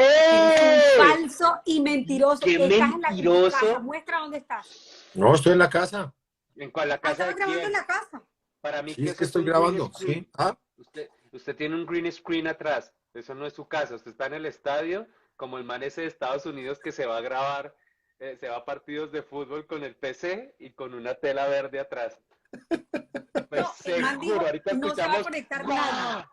Eres un ¡Eh! falso y mentiroso. ¡Qué Estás en tu casa. mentiroso! Muestra dónde estás. No, estoy en la casa. ¿En cuál? ¿La Ah, casa estabas de grabando en quién? la casa. Para mí Sí, que es que eso es estoy un green grabando, screen. sí. Ah, Usted tiene un green screen atrás. Eso no es su casa. Usted está en el estadio, como el man ese de Estados Unidos que se va a grabar, se va a partidos de fútbol con el PC y con una tela verde atrás. Pues No, el man dijo, seguro, ahorita no se va a escuchamos. conectar nadie. ¡Guau!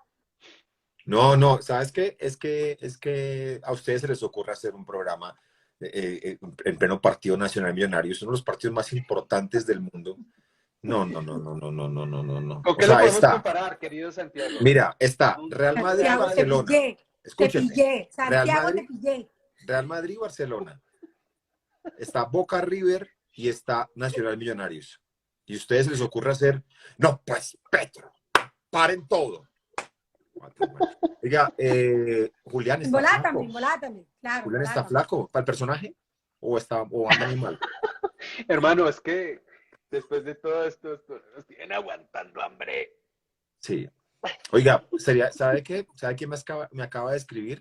no, no, ¿sabes qué? Es que a ustedes se les ocurre hacer un programa en pleno partido nacional millonario. Es uno de los partidos más importantes del mundo. No, no, no, no, no, no, no, no, no, no. ¿Con O qué lo sea, podemos está, comparar, querido Santiago? mira, está Un Real Real Santiago, te Madrid. Madrid-Barcelona. pillé. Te Escúchenme. pillé. Real Santiago, te Madrid, pillé. Real Madrid-Barcelona. Está Boca River y está Nacional Millonarios. Y a ustedes se les ocurre hacer, no, pues, Petro, paren todo. Oiga, Julián está flaco. Embolátame. Claro, Julián está embolátame. flaco para el personaje o anda muy mal. Hermano, es que después de todo esto nos tienen aguantando hambre. Sí. Oiga, ¿sabe qué? ¿Sabe quién me acaba de escribir?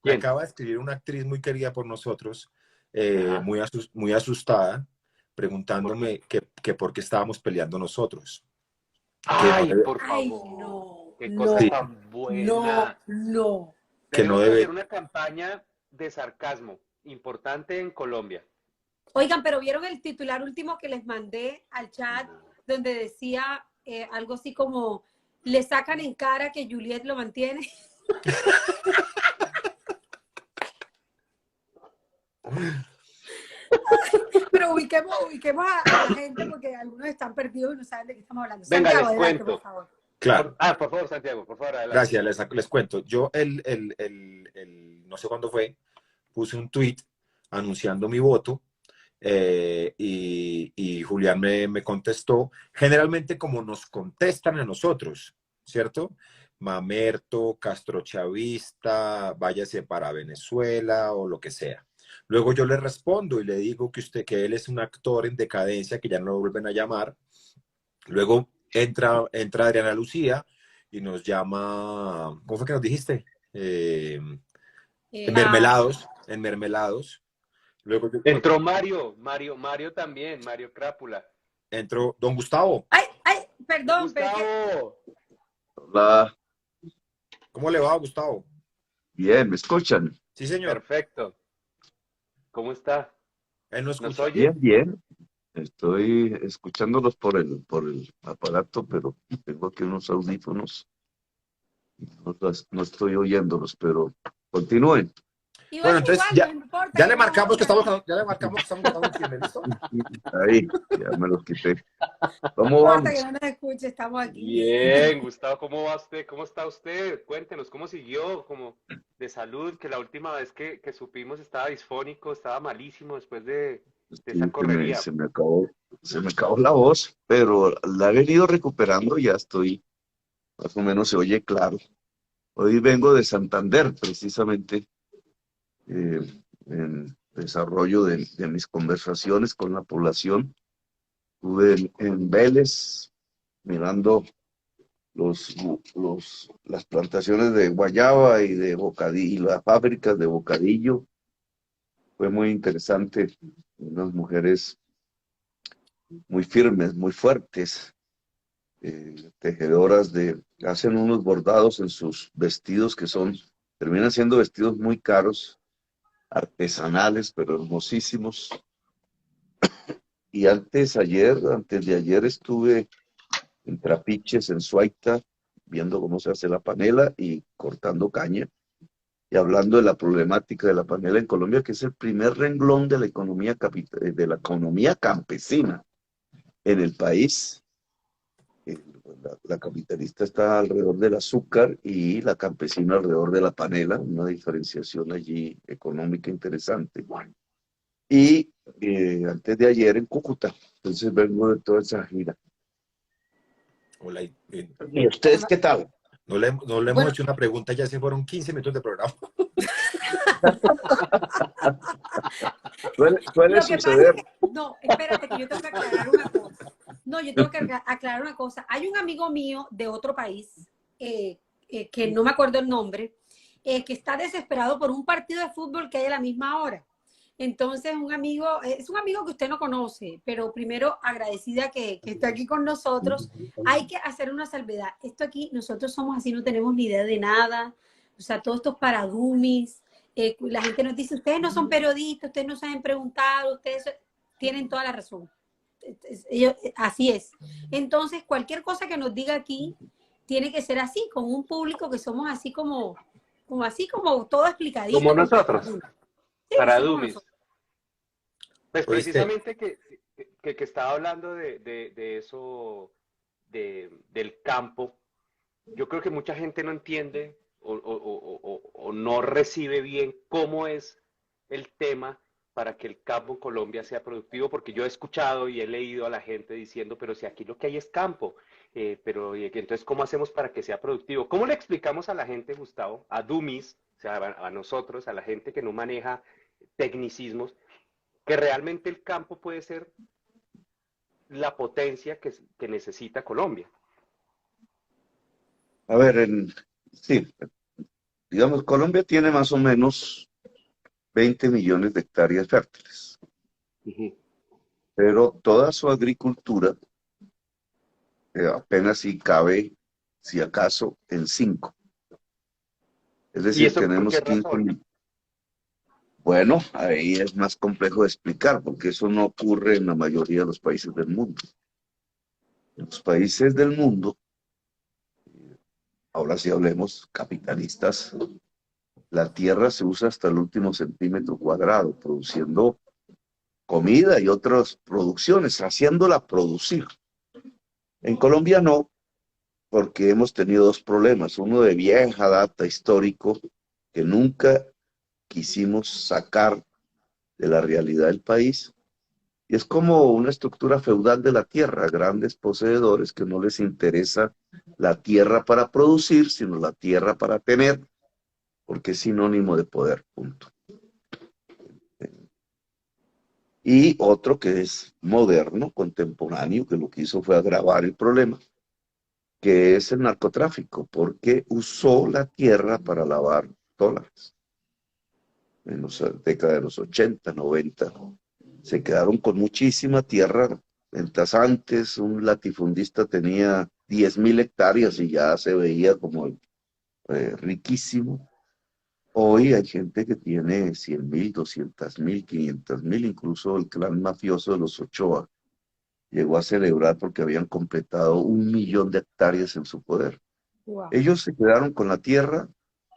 Me ¿Quién? acaba de escribir una actriz muy querida por nosotros, Ajá. muy asustada, preguntándome que por qué estábamos peleando nosotros. Que no Ay, debe, por Ay, favor. Qué cosa sí, no, tan no, buena. no. que no Tenemos que hacer debe. una campaña de sarcasmo importante en Colombia. Oigan, pero ¿vieron el titular último que les mandé al chat No. donde decía algo así como, le sacan en cara que Juliet lo mantiene? Pero ubiquemos a la gente porque algunos están perdidos y no saben de qué estamos hablando. Venga, Santiago, les adelante, por cuento. favor. Claro, Por favor, Santiago, por favor, adelante. gracias, les cuento. Yo no sé cuándo fue, puse un tweet anunciando mi voto y Julián me contestó, generalmente como nos contestan a nosotros, ¿cierto? Mamerto, castrochavista, váyase para Venezuela o lo que sea. Luego yo le respondo y le digo que él es un actor en decadencia, que ya no lo vuelven a llamar. Luego entra Adriana Lucía y nos llama, ¿cómo fue que nos dijiste? En Ah, mermelados, en mermelados. Luego Entró Mario también, Mario Crápula. entró Don Gustavo. ay, perdón, pero es que Gustavo, Hola, ¿Cómo le va, Gustavo? bien, ¿me escuchan? Sí, señor. perfecto. ¿Cómo está? ¿Él no ¿Nos escucha? oye? Bien, bien. Estoy escuchándolos por el aparato, pero tengo aquí unos audífonos. No estoy oyéndolos, pero continúen. Bueno, igual, entonces no importa, ya yo le no marcamos que oiga. estamos votando un chisme, ¿listo? Ahí, ya me los quité. No ¿Cómo importa que vamos? no nos escuche, estamos aquí. Bien, Gustavo, ¿cómo va usted? ¿Cómo está usted? Cuéntenos, ¿cómo siguió? Como de salud, que la última vez que supimos estaba disfónico, estaba malísimo después de esa Sí, correría. se me acabó la voz, pero la he venido recuperando, ya estoy, más o menos se oye claro. Hoy vengo de Santander, precisamente, eh, en desarrollo de mis conversaciones con la población. Estuve en Vélez mirando las plantaciones de guayaba y de bocadillo, las fábricas de bocadillo. Fue muy interesante, unas mujeres muy firmes, muy fuertes, tejedoras hacen unos bordados en sus vestidos terminan siendo vestidos muy caros, artesanales, pero hermosísimos. Y antes de ayer estuve en Trapiches, en Suaita, viendo cómo se hace la panela y cortando caña y hablando de la problemática de la panela en Colombia, que es el primer renglón de la economía campesina en el país. La capitalista está alrededor del azúcar y la campesina alrededor de la panela, una diferenciación allí económica interesante. Y antes de ayer en Cúcuta, entonces vengo de toda esa gira. Hola, ¿Y ustedes qué tal? no le hemos Bueno, hecho una pregunta, ya se fueron 15 minutos de programa. Suele lo que pasa es suceder. que, no, espérate, que yo tengo que aclarar una cosa. No, yo tengo que aclarar una cosa. Hay un amigo mío de otro país, que no me acuerdo el nombre, que está desesperado por un partido de fútbol que hay a la misma hora. Entonces, un amigo, es un amigo que usted no conoce, pero primero agradecida que esté aquí con nosotros. Hay que hacer una salvedad. Esto aquí, nosotros somos así, no tenemos ni idea de nada. O sea, todo esto es para dummies. La gente nos dice, ustedes no son periodistas, ustedes no saben preguntar, ustedes tienen toda la razón. Así es. Entonces, cualquier cosa que nos diga aquí tiene que ser así, con un público que somos así como todo explicadito. Como nosotros, Sí, para así como dummies. nosotros. Pues ¿Oíste? precisamente que estaba hablando de eso, del campo, yo creo que mucha gente no entiende o no recibe bien cómo es el tema para que el campo en Colombia sea productivo, porque yo he escuchado y he leído a la gente diciendo, pero si aquí lo que hay es campo, pero entonces, ¿cómo hacemos para que sea productivo? ¿Cómo le explicamos a la gente, Gustavo, a dummies, o sea, a nosotros, a la gente que no maneja tecnicismos, que realmente el campo puede ser la potencia que necesita Colombia? A ver, sí, digamos, Colombia tiene más o menos 20 millones de hectáreas fértiles, Ujú. pero toda su agricultura apenas si cabe, si acaso, en 5. Es ¿Y decir, eso por tenemos qué 15 razón? mil. Bueno, ahí es más complejo de explicar, porque eso no ocurre en la mayoría de los países del mundo. En los países del mundo, ahora sí hablemos, capitalistas, la tierra se usa hasta el último centímetro cuadrado, produciendo comida y otras producciones, haciéndola producir. En Colombia no, porque hemos tenido dos problemas. Uno de vieja data histórico, que nunca quisimos sacar de la realidad del país. Y es como una estructura feudal de la tierra, grandes poseedores que no les interesa la tierra para producir, sino la tierra para tener, porque es sinónimo de poder, punto. Y otro que es moderno, contemporáneo, que lo que hizo fue agravar el problema, que es el narcotráfico, porque usó la tierra para lavar dólares. En la década de los 80, 90, se quedaron con muchísima tierra. Mientras antes un latifundista tenía 10.000 hectáreas y ya se veía como riquísimo. Hoy hay gente que tiene 100.000, 200.000, 500.000, incluso el clan mafioso de los Ochoa llegó a celebrar porque habían completado 1 millón de hectáreas en su poder. Wow. Ellos se quedaron con la tierra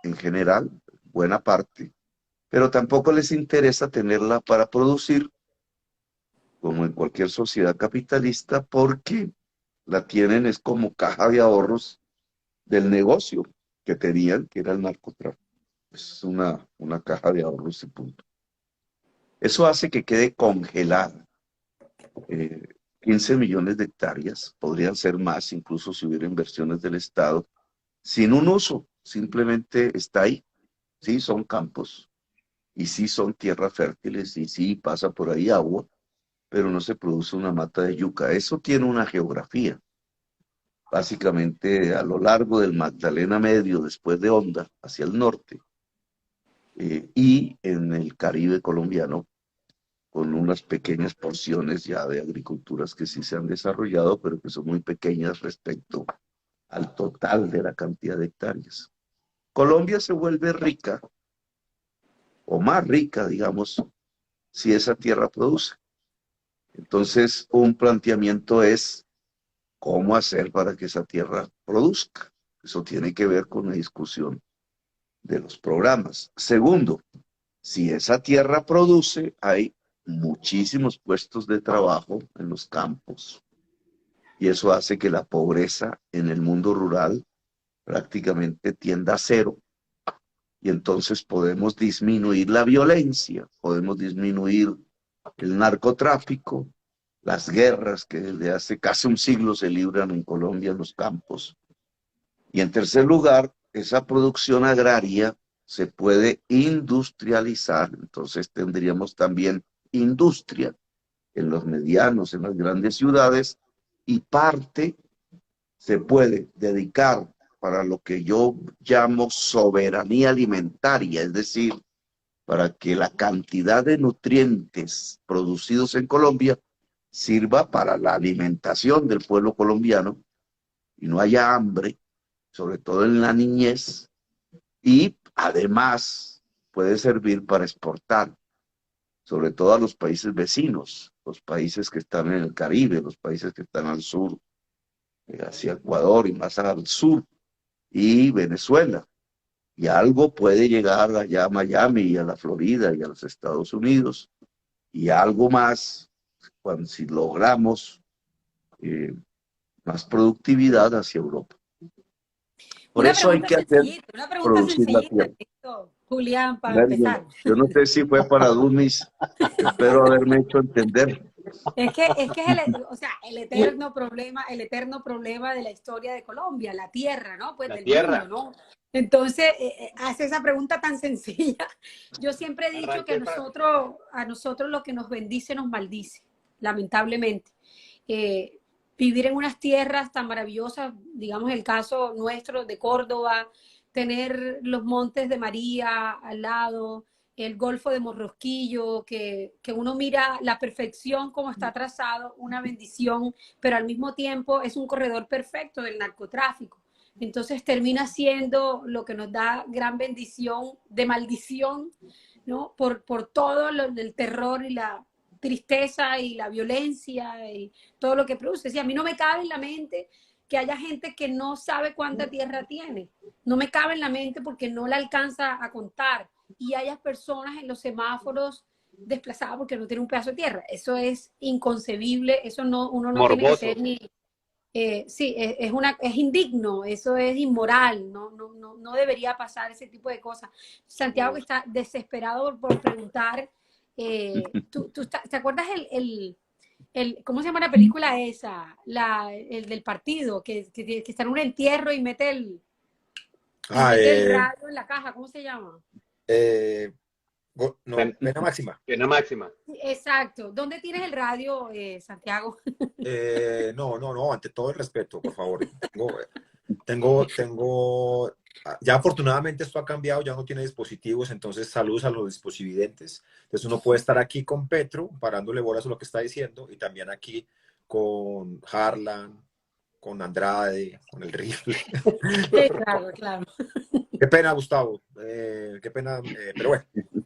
en general, buena parte, pero tampoco les interesa tenerla para producir, como en cualquier sociedad capitalista, porque la tienen es como caja de ahorros del negocio que tenían, que era el narcotráfico. Es una caja de ahorros y punto. Eso hace que quede congelada. 15 millones de hectáreas, podrían ser más, incluso si hubiera inversiones del Estado, sin un uso, simplemente está ahí. Sí, son campos, y sí son tierras fértiles, y sí pasa por ahí agua, pero no se produce una mata de yuca. Eso tiene una geografía. Básicamente, a lo largo del Magdalena Medio, después de Honda, hacia el norte, y en el Caribe colombiano, con unas pequeñas porciones ya de agriculturas que sí se han desarrollado, pero que son muy pequeñas respecto al total de la cantidad de hectáreas. Colombia se vuelve rica, o más rica, digamos, si esa tierra produce. Entonces, un planteamiento es cómo hacer para que esa tierra produzca. Eso tiene que ver con la discusión de los programas. Segundo, si esa tierra produce, hay muchísimos puestos de trabajo en los campos. Y eso hace que la pobreza en el mundo rural prácticamente tienda a cero. Y entonces podemos disminuir la violencia, podemos disminuir el narcotráfico, las guerras que desde hace casi un siglo se libran en Colombia en los campos. Y en tercer lugar, esa producción agraria se puede industrializar, entonces tendríamos también industria en los medianos, en las grandes ciudades, y parte se puede dedicar para lo que yo llamo soberanía alimentaria, es decir, para que la cantidad de nutrientes producidos en Colombia sirva para la alimentación del pueblo colombiano y no haya hambre, sobre todo en la niñez, y además puede servir para exportar, sobre todo a los países vecinos, los países que están en el Caribe, los países que están al sur, hacia Ecuador y más al sur, y Venezuela. Y algo puede llegar allá a Miami y a la Florida y a los Estados Unidos, y algo más cuando si logramos más productividad hacia Europa. Por eso hay que hacer una pregunta producir la sencillita, tierra. Julián, para empezar. Yo no sé si fue para Dunis, espero haberme hecho entender. Es que o sea, el eterno problema de la historia de Colombia, la tierra, ¿no? Pues La del tierra. mundo, ¿no? Entonces, hace esa pregunta tan sencilla. Yo siempre he dicho que a nosotros lo que nos bendice nos maldice, lamentablemente. Vivir en unas tierras tan maravillosas, digamos el caso nuestro de Córdoba, tener los Montes de María al lado, el Golfo de Morrosquillo, que uno mira la perfección como está trazado, una bendición, pero al mismo tiempo es un corredor perfecto del narcotráfico. Entonces termina siendo lo que nos da gran bendición de maldición, ¿no? Por todo el terror y la tristeza y la violencia y todo lo que produce. Sí, a mí no me cabe en la mente que haya gente que no sabe cuánta tierra tiene. No me cabe en la mente porque no la alcanza a contar. Y haya personas en los semáforos desplazadas porque no tienen un pedazo de tierra. Eso es inconcebible. Eso no, uno no tiene que ser ni... sí, es indigno, eso es inmoral, no debería pasar ese tipo de cosas. Santiago que está desesperado por preguntar, ¿te acuerdas cómo se llama la película esa? El del partido, que está en un entierro y mete el radio en la caja, ¿cómo se llama? No, pena máxima. Pena máxima. Exacto. ¿Dónde tienes el radio, Santiago? No, ante todo el respeto, por favor. Ya afortunadamente esto ha cambiado, ya no tiene dispositivos, entonces saludos a los disposividentes. Entonces uno puede estar aquí con Petro, parándole bolas a lo que está diciendo, y también aquí con Harlan, con Andrade, con el rifle. Sí, claro. Qué pena, Gustavo. Qué pena, pero bueno.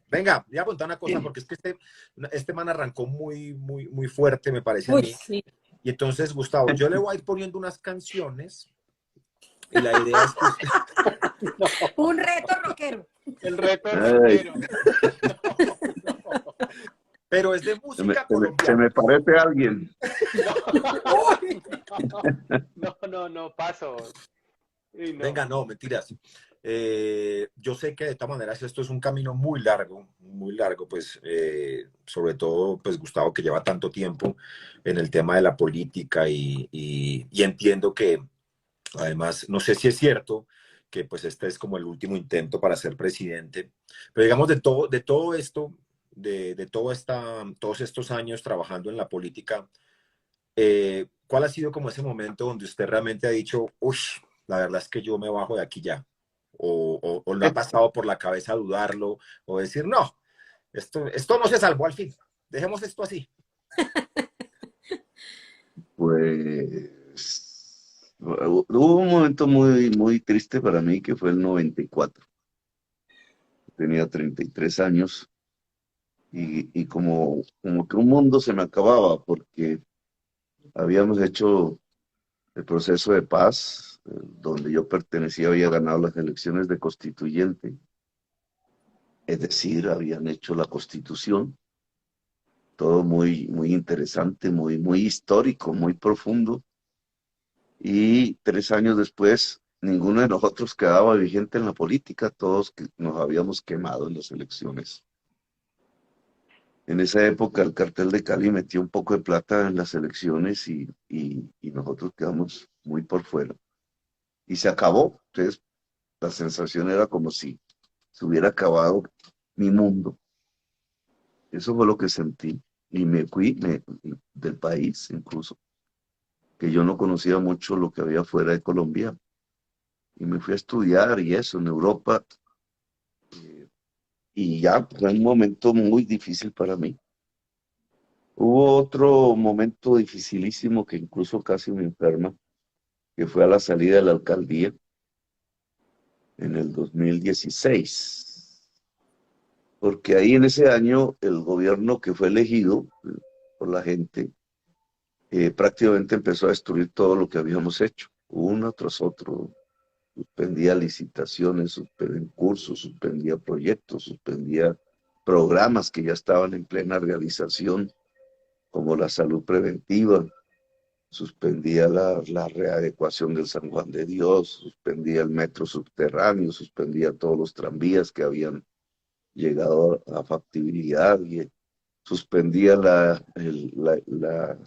Venga, voy a contar una cosa, porque es que este man arrancó muy fuerte, me parece a mí. Sí. Y entonces, Gustavo, yo le voy a ir poniendo unas canciones y la idea es que usted... Un reto rockero. El reto rockero. Pero es de música colombiana. Se me parece a alguien. No, paso. No. Venga, no, mentiras. Yo sé que de todas maneras esto es un camino muy largo, pues sobre todo pues Gustavo que lleva tanto tiempo en el tema de la política y entiendo que además, no sé si es cierto que pues este es como el último intento para ser presidente, pero digamos de todo esto, todos estos años trabajando en la política, ¿cuál ha sido como ese momento donde usted realmente ha dicho, uy, la verdad es que yo me bajo de aquí ya? O le ha pasado por la cabeza dudarlo, o decir, no, esto no se salvó al fin, dejemos esto así. Pues hubo un momento muy triste para mí que fue el 94. Tenía 33 años y como que un mundo se me acababa porque habíamos hecho el proceso de paz, donde yo pertenecía, había ganado las elecciones de constituyente, es decir, habían hecho la constitución, todo muy interesante, muy histórico, muy profundo, y 3 años después, ninguno de nosotros quedaba vigente en la política, todos nos habíamos quemado en las elecciones. En esa época el cartel de Cali metió un poco de plata en las elecciones y nosotros quedamos muy por fuera. Y se acabó. Entonces la sensación era como si se hubiera acabado mi mundo. Eso fue lo que sentí. Y me fui del país incluso, que yo no conocía mucho lo que había fuera de Colombia. y me fui a estudiar y eso en Europa. Y ya fue un momento muy difícil para mí. Hubo otro momento dificilísimo que incluso casi me enferma, que fue a la salida de la alcaldía en el 2016. Porque ahí en ese año el gobierno que fue elegido por la gente prácticamente empezó a destruir todo lo que habíamos hecho, uno tras otro. Suspendía licitaciones, suspendía cursos, suspendía proyectos, suspendía programas que ya estaban en plena realización, como la salud preventiva, suspendía la readecuación del San Juan de Dios, suspendía el metro subterráneo, suspendía todos los tranvías que habían llegado a factibilidad y suspendía la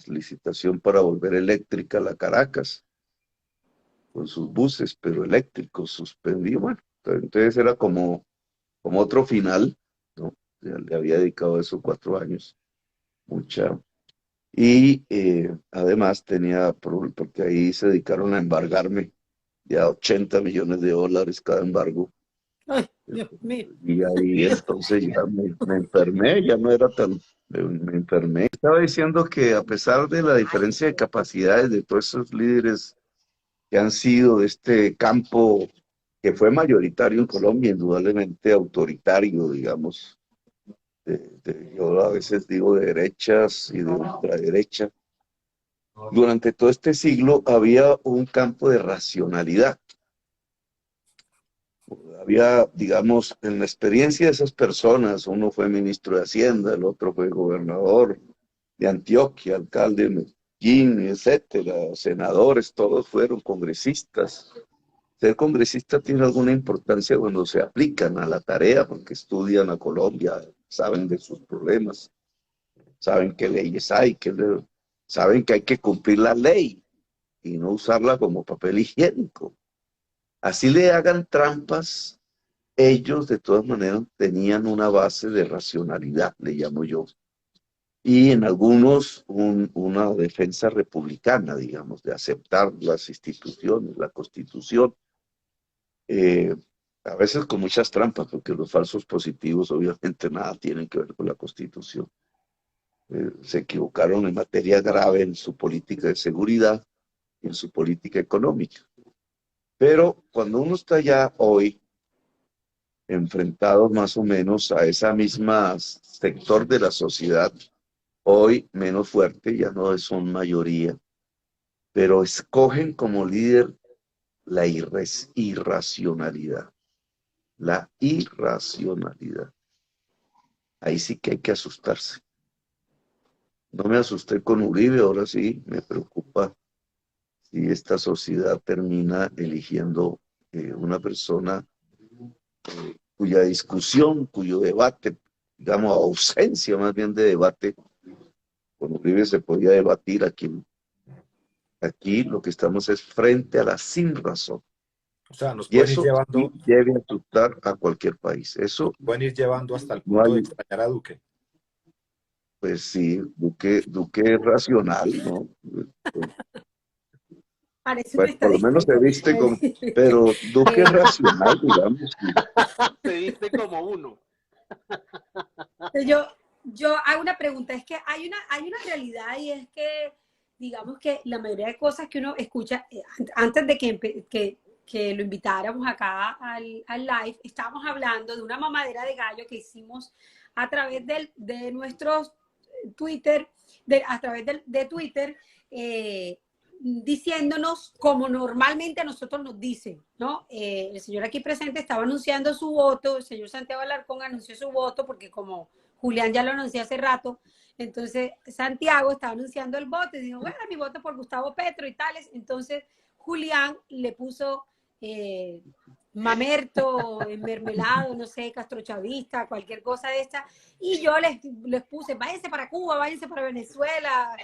licitación para volver eléctrica la Caracas con sus buses, pero eléctricos, suspendí, bueno, entonces era como otro final, ¿no? Ya le había dedicado eso 4 años, mucha. Y además tenía, porque ahí se dedicaron a embargarme ya $80 millones cada embargo. Ay, Dios mío. Y ahí entonces ya me enfermé, ya no era tan, me enfermé. Estaba diciendo que a pesar de la diferencia de capacidades de todos esos líderes que han sido de este campo que fue mayoritario en Colombia, indudablemente autoritario, digamos, yo a veces digo de derechas y de ultraderecha. Durante todo este siglo había un campo de racionalidad. Había, digamos, en la experiencia de esas personas, uno fue ministro de Hacienda, el otro fue gobernador de Antioquia, alcalde de Medellín, etcétera, senadores, todos fueron congresistas. Ser congresista tiene alguna importancia cuando se aplican a la tarea, porque estudian a Colombia, saben de sus problemas, saben qué leyes hay, saben que hay que cumplir la ley y no usarla como papel higiénico. Así le hagan trampas, ellos de todas maneras tenían una base de racionalidad, le llamo yo, y en algunos una defensa republicana, digamos, de aceptar las instituciones, la Constitución. A veces con muchas trampas, porque los falsos positivos obviamente nada tienen que ver con la Constitución. Se equivocaron en materia grave en su política de seguridad y en su política económica. Pero cuando uno está ya hoy enfrentado más o menos a esa misma sector de la sociedad, hoy menos fuerte, ya no son mayoría, pero escogen como líder la irracionalidad. La irracionalidad. Ahí sí que hay que asustarse. No me asusté con Uribe, ahora sí me preocupa si esta sociedad termina eligiendo una persona cuya discusión, cuyo debate, digamos, ausencia más bien de debate, con Uribe se podía debatir aquí. Aquí lo que estamos es frente a la sin razón. O sea, nos Y pueden ir eso llevando, sí debe asustar a cualquier país. Eso pueden ir llevando hasta el no punto de hay, extrañar a Duque. pues sí, Duque es racional, ¿no? Parece un Pues por lo menos se estadístico. viste como, pero Duque es racional, digamos. Se viste como uno. Yo hago una pregunta, es que hay una realidad y es que, digamos que la mayoría de cosas que uno escucha, antes de que lo invitáramos acá al live, estábamos hablando de una mamadera de gallo que hicimos a través de nuestros Twitter, a través de Twitter, diciéndonos como normalmente a nosotros nos dicen, ¿no? El señor aquí presente estaba anunciando su voto, el señor Santiago Alarcón anunció su voto porque como Julián ya lo anunció hace rato, entonces Santiago estaba anunciando el voto y dijo, bueno, mi voto por Gustavo Petro y tales, entonces Julián le puso mamerto, mermelado, no sé, castrochavista, cualquier cosa de esta, y yo les puse, váyanse para Cuba, váyanse para Venezuela,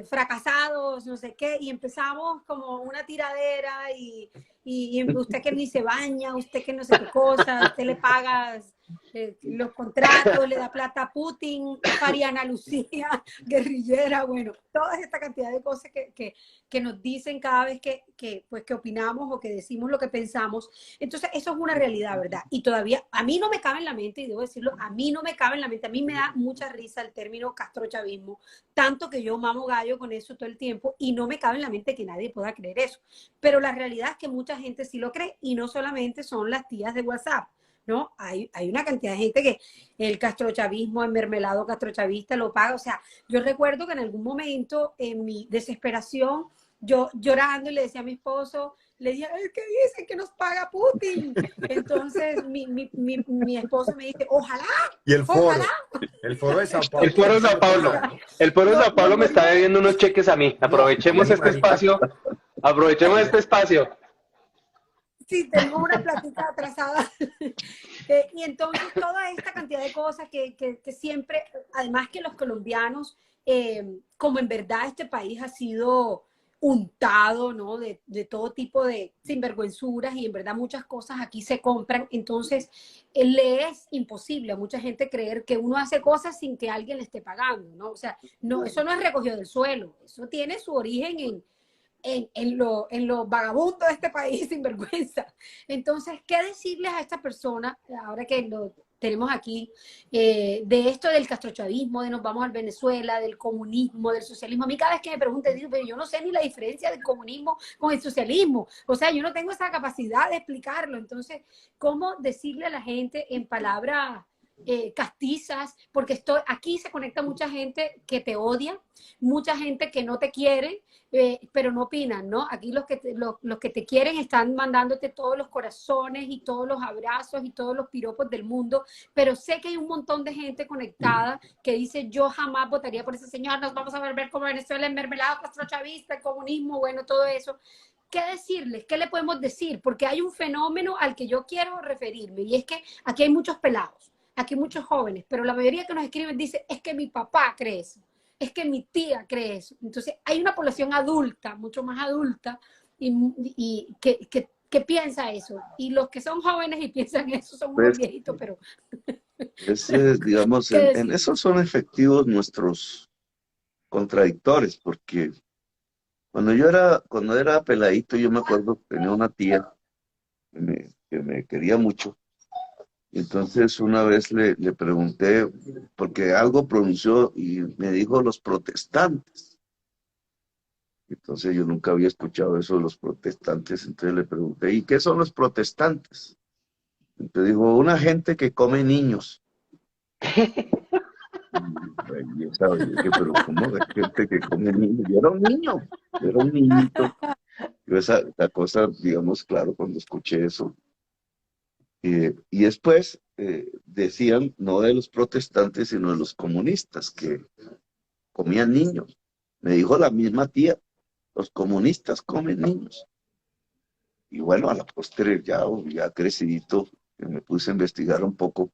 fracasados, no sé qué, y empezamos como una tiradera y usted que ni se baña, usted que no sé qué cosa, usted le paga los contratos, le da plata a Putin, Mariana Lucía, guerrillera, bueno, toda esta cantidad de cosas que nos dicen cada vez pues, que opinamos o que decimos lo que pensamos. Entonces, eso es una realidad, ¿verdad? Y todavía, a mí no me cabe en la mente, y debo decirlo, a mí no me cabe en la mente, a mí me da mucha risa el término castrochavismo, tanto que yo mamo gallo con eso todo el tiempo, y no me cabe en la mente que nadie pueda creer eso. Pero la realidad es que mucha gente sí lo cree, y no solamente son las tías de WhatsApp, ¿no? Hay una cantidad de gente que el castrochavismo, el mermelado castrochavista lo paga. O sea, yo recuerdo que en algún momento, en mi desesperación, yo llorando y le decía a mi esposo, le dije, es que dicen que nos paga Putin. Entonces mi esposo me dice, ojalá, Y el foro, ojalá. el foro de Sao Paulo. El Foro de Sao Paulo. El Foro de Sao Paulo me está debiendo unos cheques a mí. Aprovechemos este espacio. Aprovechemos este espacio. Sí, tengo una plática atrasada. Y entonces toda esta cantidad de cosas que siempre, además que los colombianos, como en verdad este país ha sido untado, ¿no? De todo tipo de sinvergüenzuras, y en verdad muchas cosas aquí se compran, entonces le es imposible a mucha gente creer que uno hace cosas sin que alguien le esté pagando, ¿no? O sea, no, eso no es recogido del suelo, eso tiene su origen en lo vagabundo de este país sin vergüenza. Entonces, ¿qué decirles a esta persona, ahora que lo tenemos aquí, de esto del castrochavismo, de nos vamos al Venezuela, del comunismo, del socialismo? A mí cada vez que me preguntan, digo, pero yo no sé ni la diferencia del comunismo con el socialismo. O sea, yo no tengo esa capacidad de explicarlo. Entonces, ¿cómo decirle a la gente en palabras castizas? Porque aquí se conecta mucha gente que te odia, mucha gente que no te quiere, pero no opinan, ¿no? Aquí los que te quieren están mandándote todos los corazones y todos los abrazos y todos los piropos del mundo, pero sé que hay un montón de gente conectada que dice, yo jamás votaría por ese señor, nos vamos a volver como Venezuela, el mermelado castrochavista, el comunismo, bueno, todo eso. ¿Qué decirles? ¿Qué le podemos decir? Porque hay un fenómeno al que yo quiero referirme, y es que aquí hay muchos pelados, aquí hay muchos jóvenes, pero la mayoría que nos escriben dice, es que mi papá cree eso, es que mi tía cree eso. Entonces hay una población adulta, mucho más adulta, y que piensa eso. Y los que son jóvenes y piensan eso son unos Pues, viejitos, pero... digamos, ¿Qué en decir? eso son efectivos nuestros contradictores, porque cuando era peladito, yo me acuerdo que tenía una tía que me quería mucho. Entonces una vez le pregunté, porque algo pronunció y me dijo los protestantes. Entonces yo nunca había escuchado eso de los protestantes, entonces le pregunté, ¿y qué son los protestantes? Entonces dijo, una gente que come niños. Y yo sabía, yo dije, pero ¿cómo de gente que come niños? Yo era un niñito. Yo esa cosa, digamos, claro, cuando escuché eso. Y después decían, no de los protestantes, sino de los comunistas, que comían niños. Me dijo la misma tía, los comunistas comen niños. Y bueno, a la postre, ya crecidito, me puse a investigar un poco.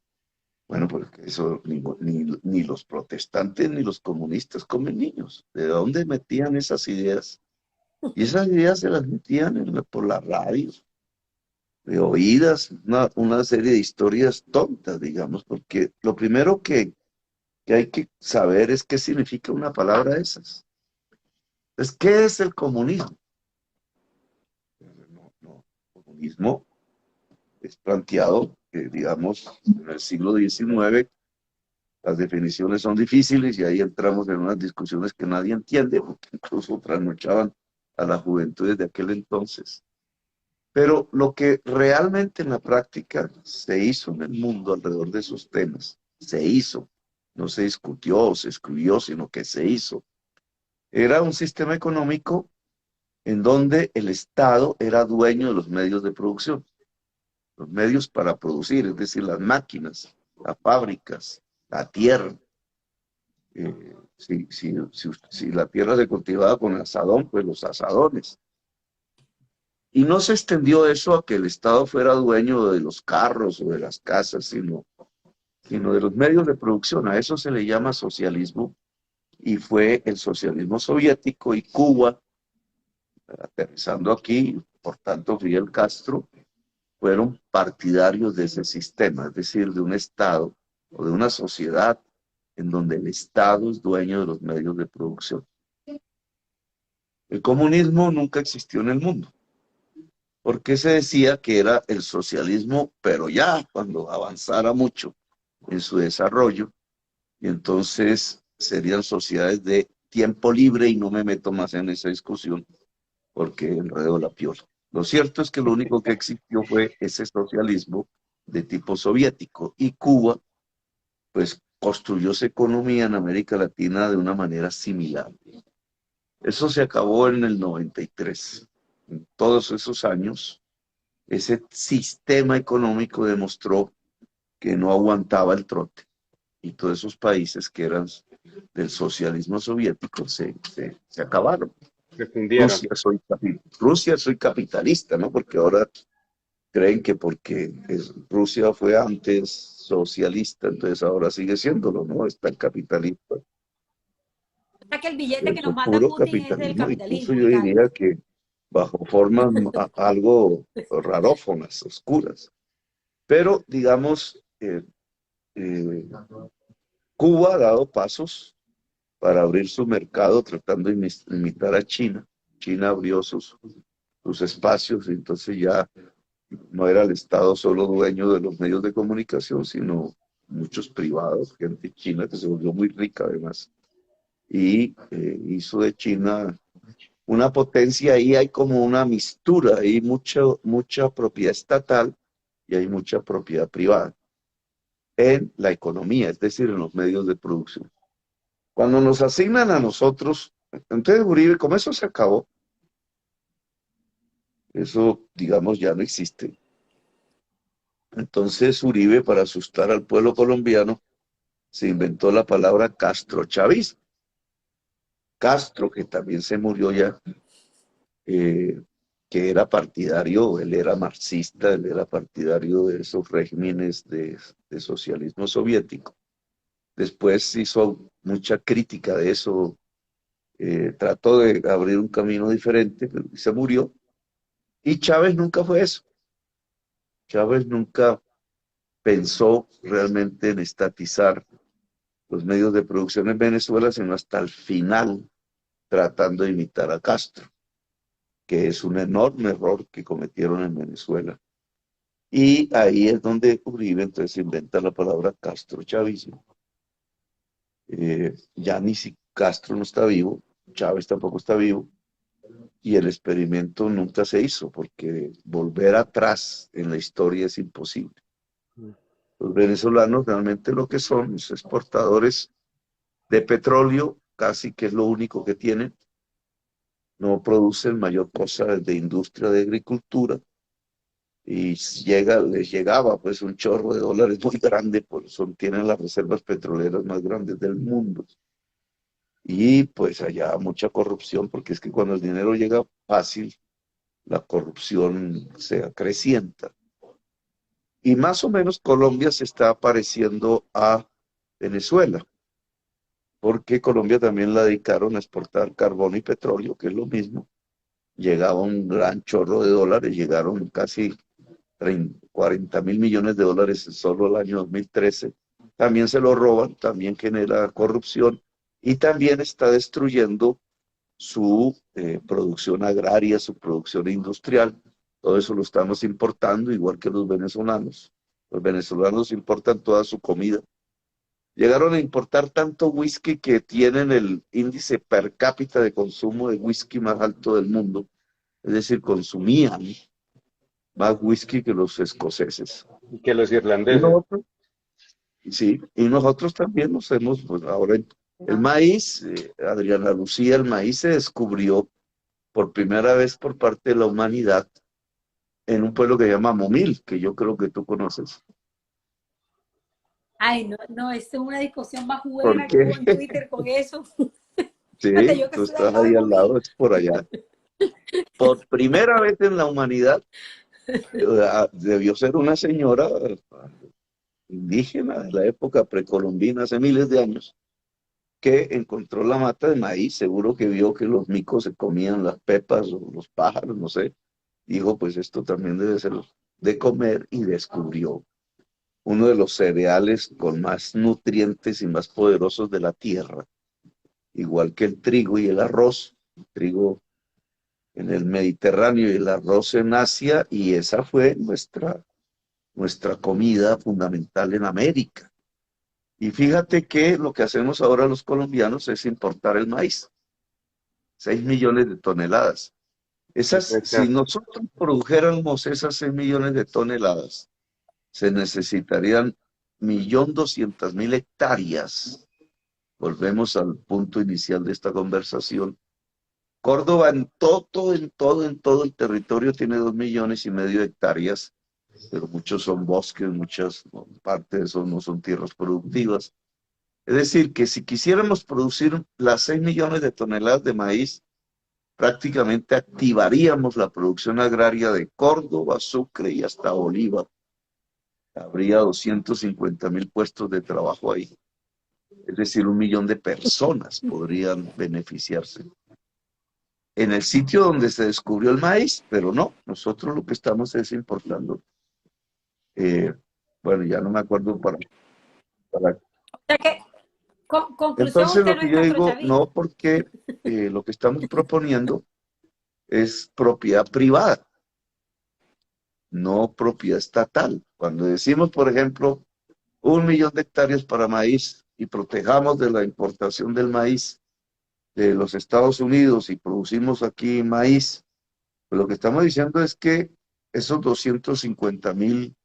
Bueno, porque eso ni los protestantes ni los comunistas comen niños. ¿De dónde metían esas ideas? Y esas ideas se las metían por la radio, de oídas, una serie de historias tontas, digamos, porque lo primero que hay que saber es qué significa una palabra de esas. Entonces, ¿qué es el comunismo? No, comunismo es planteado, digamos, en el siglo XIX, las definiciones son difíciles y ahí entramos en unas discusiones que nadie entiende, porque incluso trasnochaban a la juventud desde aquel entonces. Pero lo que realmente en la práctica se hizo en el mundo alrededor de esos temas, se hizo, no se discutió o se escribió, sino que se hizo. Era un sistema económico en donde el Estado era dueño de los medios de producción, los medios para producir, es decir, las máquinas, las fábricas, la tierra. Si la tierra se cultivaba con asadón, pues los asadones. Y no se extendió eso a que el Estado fuera dueño de los carros o de las casas, sino de los medios de producción. A eso se le llama socialismo, y fue el socialismo soviético y Cuba, aterrizando aquí, por tanto Fidel Castro, fueron partidarios de ese sistema, es decir, de un Estado o de una sociedad en donde el Estado es dueño de los medios de producción. El comunismo nunca existió en el mundo, porque se decía que era el socialismo, pero ya cuando avanzara mucho en su desarrollo, y entonces serían sociedades de tiempo libre y no me meto más en esa discusión porque enredo la piola. Lo cierto es que lo único que existió fue ese socialismo de tipo soviético y Cuba pues construyó su economía en América Latina de una manera similar. Eso se acabó en el 93. En todos esos años, ese sistema económico demostró que no aguantaba el trote. Y todos esos países que eran del socialismo soviético se acabaron. Se fundieron. Rusia soy capitalista, ¿no? Porque ahora creen que porque Rusia fue antes socialista, entonces ahora sigue siéndolo, ¿no? Está el capitalista. O sea que el billete que Eso nos es manda puro Putin es del capitalismo. Incluso capitalismo yo y tal. diría que bajo formas algo rarófonas, oscuras. Pero, digamos, Cuba ha dado pasos para abrir su mercado tratando de imitar a China. China abrió sus espacios, y entonces ya no era el Estado solo dueño de los medios de comunicación, sino muchos privados, gente china que se volvió muy rica además, y hizo de China una potencia. Ahí hay como una mistura, hay mucha propiedad estatal y hay mucha propiedad privada en la economía, es decir, en los medios de producción. Cuando nos asignan a nosotros, entonces Uribe, como eso se acabó, eso, digamos, ya no existe. Entonces Uribe, para asustar al pueblo colombiano, se inventó la palabra castrochavismo. Castro, que también se murió ya, que era partidario, él era marxista, él era partidario de esos regímenes de socialismo soviético. Después hizo mucha crítica de eso, trató de abrir un camino diferente, pero se murió. Y Chávez nunca fue eso. Chávez nunca pensó realmente en estatizar los medios de producción en Venezuela, sino hasta el final, tratando de imitar a Castro, que es un enorme error que cometieron en Venezuela. Y ahí es donde Uribe entonces inventa la palabra castrochavismo. Ya ni si Castro no está vivo, Chávez tampoco está vivo, y el experimento nunca se hizo, porque volver atrás en la historia es imposible. Los venezolanos realmente lo que son es exportadores de petróleo, casi que es lo único que tienen. No producen mayor cosa de industria de agricultura, y les llegaba pues un chorro de dólares muy grande, tienen las reservas petroleras más grandes del mundo. Y pues allá mucha corrupción, porque es que cuando el dinero llega fácil, la corrupción se acrecienta. Y más o menos Colombia se está pareciendo a Venezuela, porque Colombia también la dedicaron a exportar carbón y petróleo, que es lo mismo. Llegaba un gran chorro de dólares, llegaron casi 40.000 millones de dólares solo el año 2013. También se lo roban, también genera corrupción y también está destruyendo su producción agraria, su producción industrial. Todo eso lo estamos importando, igual que los venezolanos. Los venezolanos importan toda su comida. Llegaron a importar tanto whisky que tienen el índice per cápita de consumo de whisky más alto del mundo. Es decir, consumían más whisky que los escoceses. Y que los Y irlandeses. nosotros, sí, y nosotros también nos hemos, pues ahora el maíz, Adriana Lucía, el maíz se descubrió por primera vez por parte de la humanidad en un pueblo que se llama Momil, que yo creo que tú conoces. Ay, no, no, es una discusión más ¿Por buena que qué? hubo en Twitter con eso. Sí, Fíjate, yo que tú soy de estás allá de ahí al Momil. lado, es por allá. Por primera vez en la humanidad, debió ser una señora indígena de la época precolombina, hace miles de años, que encontró la mata de maíz, seguro que vio que los micos se comían las pepas o los pájaros, no sé. Dijo, pues esto también debe ser de comer y descubrió uno de los cereales con más nutrientes y más poderosos de la tierra, igual que el trigo y el arroz. El trigo en el Mediterráneo y el arroz en Asia, y esa fue nuestra comida fundamental en América. Y fíjate que lo que hacemos ahora los colombianos es importar el maíz, 6 millones de toneladas. Si nosotros produjéramos esas 6 millones de toneladas, se necesitarían 1.200.000 hectáreas. Volvemos al punto inicial de esta conversación. Córdoba en todo el territorio tiene 2,5 millones de hectáreas, pero muchos son bosques, muchas partes de eso no son tierras productivas. Es decir, que si quisiéramos producir las 6 millones de toneladas de maíz, prácticamente activaríamos la producción agraria de Córdoba, Sucre y hasta Bolívar. Habría 250.000 puestos de trabajo ahí. Es decir, 1 millón de personas podrían beneficiarse en el sitio donde se descubrió el maíz, pero no, nosotros lo que estamos es importando. Bueno, ya no me acuerdo para... O sea que, conclusión, Entonces usted lo no que es yo digo, castrochavista. no, porque lo que estamos proponiendo es propiedad privada, no propiedad estatal. Cuando decimos, por ejemplo, 1 millón de hectáreas para maíz y protejamos de la importación del maíz de los Estados Unidos y producimos aquí maíz, pues lo que estamos diciendo es que esos 250.000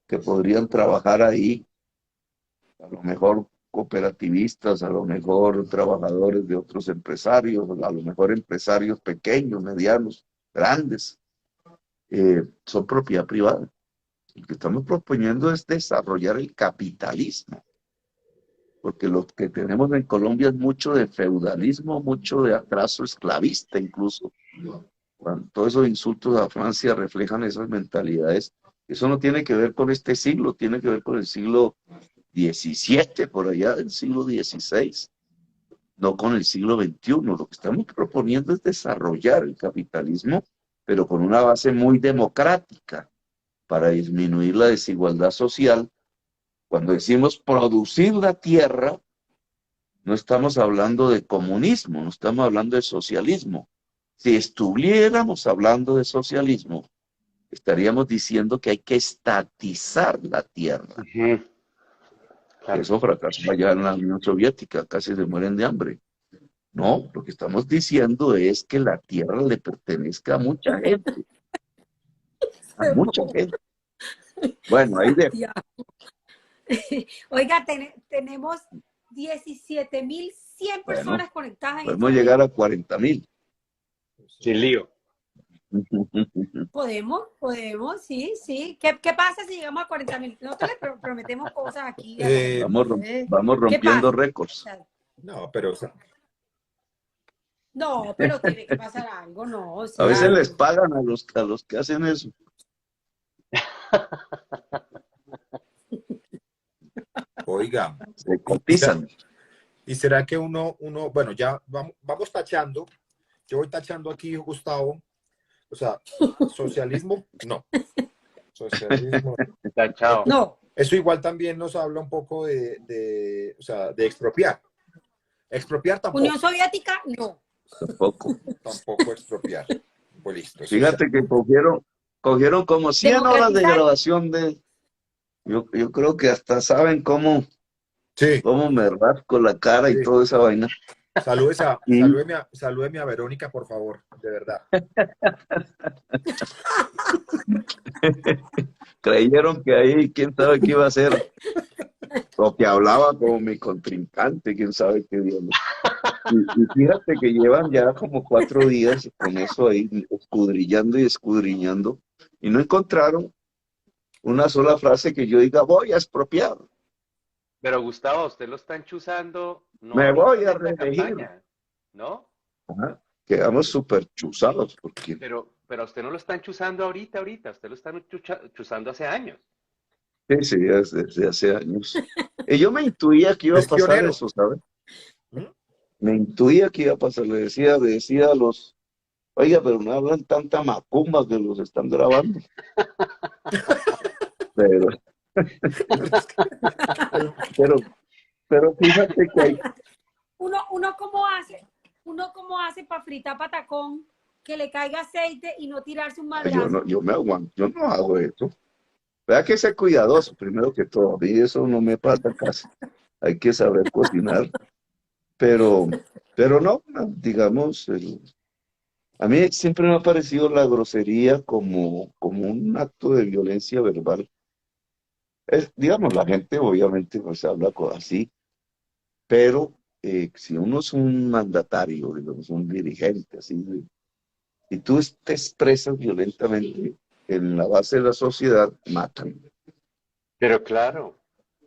que podrían trabajar ahí, a lo mejor cooperativistas, a lo mejor trabajadores de otros empresarios, a lo mejor empresarios pequeños, medianos, grandes, son propiedad privada. Lo que estamos proponiendo es desarrollar el capitalismo, porque lo que tenemos en Colombia es mucho de feudalismo, mucho de atraso esclavista incluso. Cuando todos esos insultos a Francia reflejan esas mentalidades. Eso no tiene que ver con este siglo, tiene que ver con el siglo XVII, por allá del siglo XVI, no con el siglo XXI. Lo que estamos proponiendo es desarrollar el capitalismo, pero con una base muy democrática, para disminuir la desigualdad social. Cuando decimos producir la tierra, no estamos hablando de comunismo, no estamos hablando de socialismo. Si estuviéramos hablando de socialismo, estaríamos diciendo que hay que estatizar la tierra. Claro. Eso fracasó allá en la Unión Soviética, casi se mueren de hambre. No, lo que estamos diciendo es que la tierra le pertenezca a mucha gente. A mucha gente. Bueno, ahí dejo. Oiga, tenemos 17.100 personas conectadas. Podemos llegar a 40.000. Sin lío. Podemos, sí. ¿Qué pasa si llegamos a 40.000? Nosotros le prometemos cosas aquí. Vamos rompiendo récords. No, pero... No, pero tiene que pasar algo, ¿no? O sea, a veces les pagan a los que hacen eso. Oiga. Se cotizan. ¿Y será que uno, bueno, ya vamos tachando? Yo voy tachando aquí, Gustavo. O sea, socialismo, no. Socialismo. Tachado. No. Eso igual también nos habla un poco de expropiar. Expropiar tampoco. Unión Soviética, no. Tampoco expropiar. Pues listo. Fíjate que cogieron como 100 horas de grabación de... Yo creo que hasta saben cómo me rasco la cara y toda esa vaina. Salúdeme a Verónica, por favor, de verdad. Creyeron que ahí, quién sabe qué iba a hacer. O que hablaba como mi contrincante, quién sabe qué diablo. Y fíjate que llevan ya como 4 días con eso ahí, escudriñando y escudriñando, y no encontraron una sola frase que yo diga, voy a expropiar. Pero Gustavo, usted lo está enchuzando. No, me voy a reelegir. ¿No? Ajá. Quedamos súper chuzados. Porque... Pero usted no lo está enchuzando ahorita. Usted lo está chuzando hace años. Sí, desde hace años. Y yo me intuía que iba a pasar eso, ¿sabes? Me intuía que iba a pasar. Le decía a los Oiga, pero no hablan tanta macumba que los están grabando. Pero, pero, pero fíjate que hay. Uno cómo hace para fritar patacón, que le caiga aceite y no tirarse un madrazo. Yo me aguanto, yo no hago eso. Hay que ser cuidadoso, primero que todo. Y eso no me pasa casi. Hay que saber cocinar. Pero, pero no, digamos, a mí siempre me ha parecido la grosería como un acto de violencia verbal. Digamos, la gente obviamente pues habla así, pero si uno es un mandatario, digamos, un dirigente, así, y tú te expresas violentamente en la base de la sociedad, matan, Pero claro,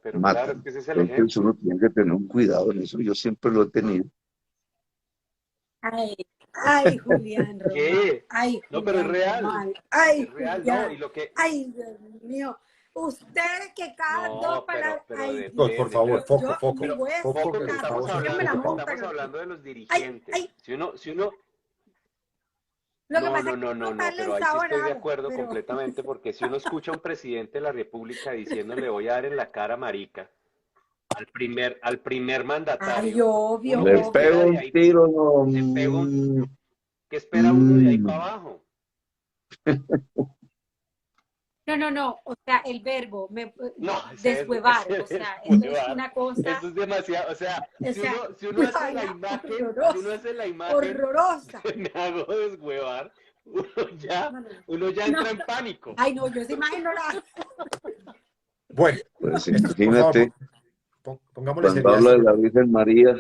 es matan. que ese es el Entonces ejemplo. uno tiene que tener un cuidado en eso. Yo siempre lo he tenido. Ay, ay, Julián Román. ¿Qué? Ay, No, pero es Julián real. Román. Ay, Es real, no. Y Julián. lo que. Ay, Dios mío. Ustedes que cada dos No, palabras. pero Ay, No, Dios. por depende. favor, foco, Yo foco, ni Pero voy a decir foco, poco que que nada. estamos en Síganme la tiempo de monta. pausa. estamos hablando de los Ay, dirigentes. ay. Si uno, Lo que no, pasa no, es que no, no no, está no, pero ahí sí lanzado estoy de nada. acuerdo Pero, completamente, porque si uno escucha a un presidente de la República diciéndole voy a dar en la cara marica al primer ay, mandatario, obvio, uno que Le espera obvio. pego de un ahí, tiro, no, le pega un, ¿qué espera uno de ahí para abajo? No, no, no. O sea, el verbo, No, deshuevar. O ese sea, eso es deshuevar, una cosa. eso es demasiado, o sea, O si uno, sea, si uno una hace la vaina imagen, si uno horrorosa. hace la imagen, Horrorosa. me hago deshuevar, uno ya, No, no, no. uno ya No, entra en no. pánico. Ay, no, yo esa imagen no la. Bueno, pues esto, por favor, imagínate, pongámosle cuando seriedad a habla este de la programa. Virgen María,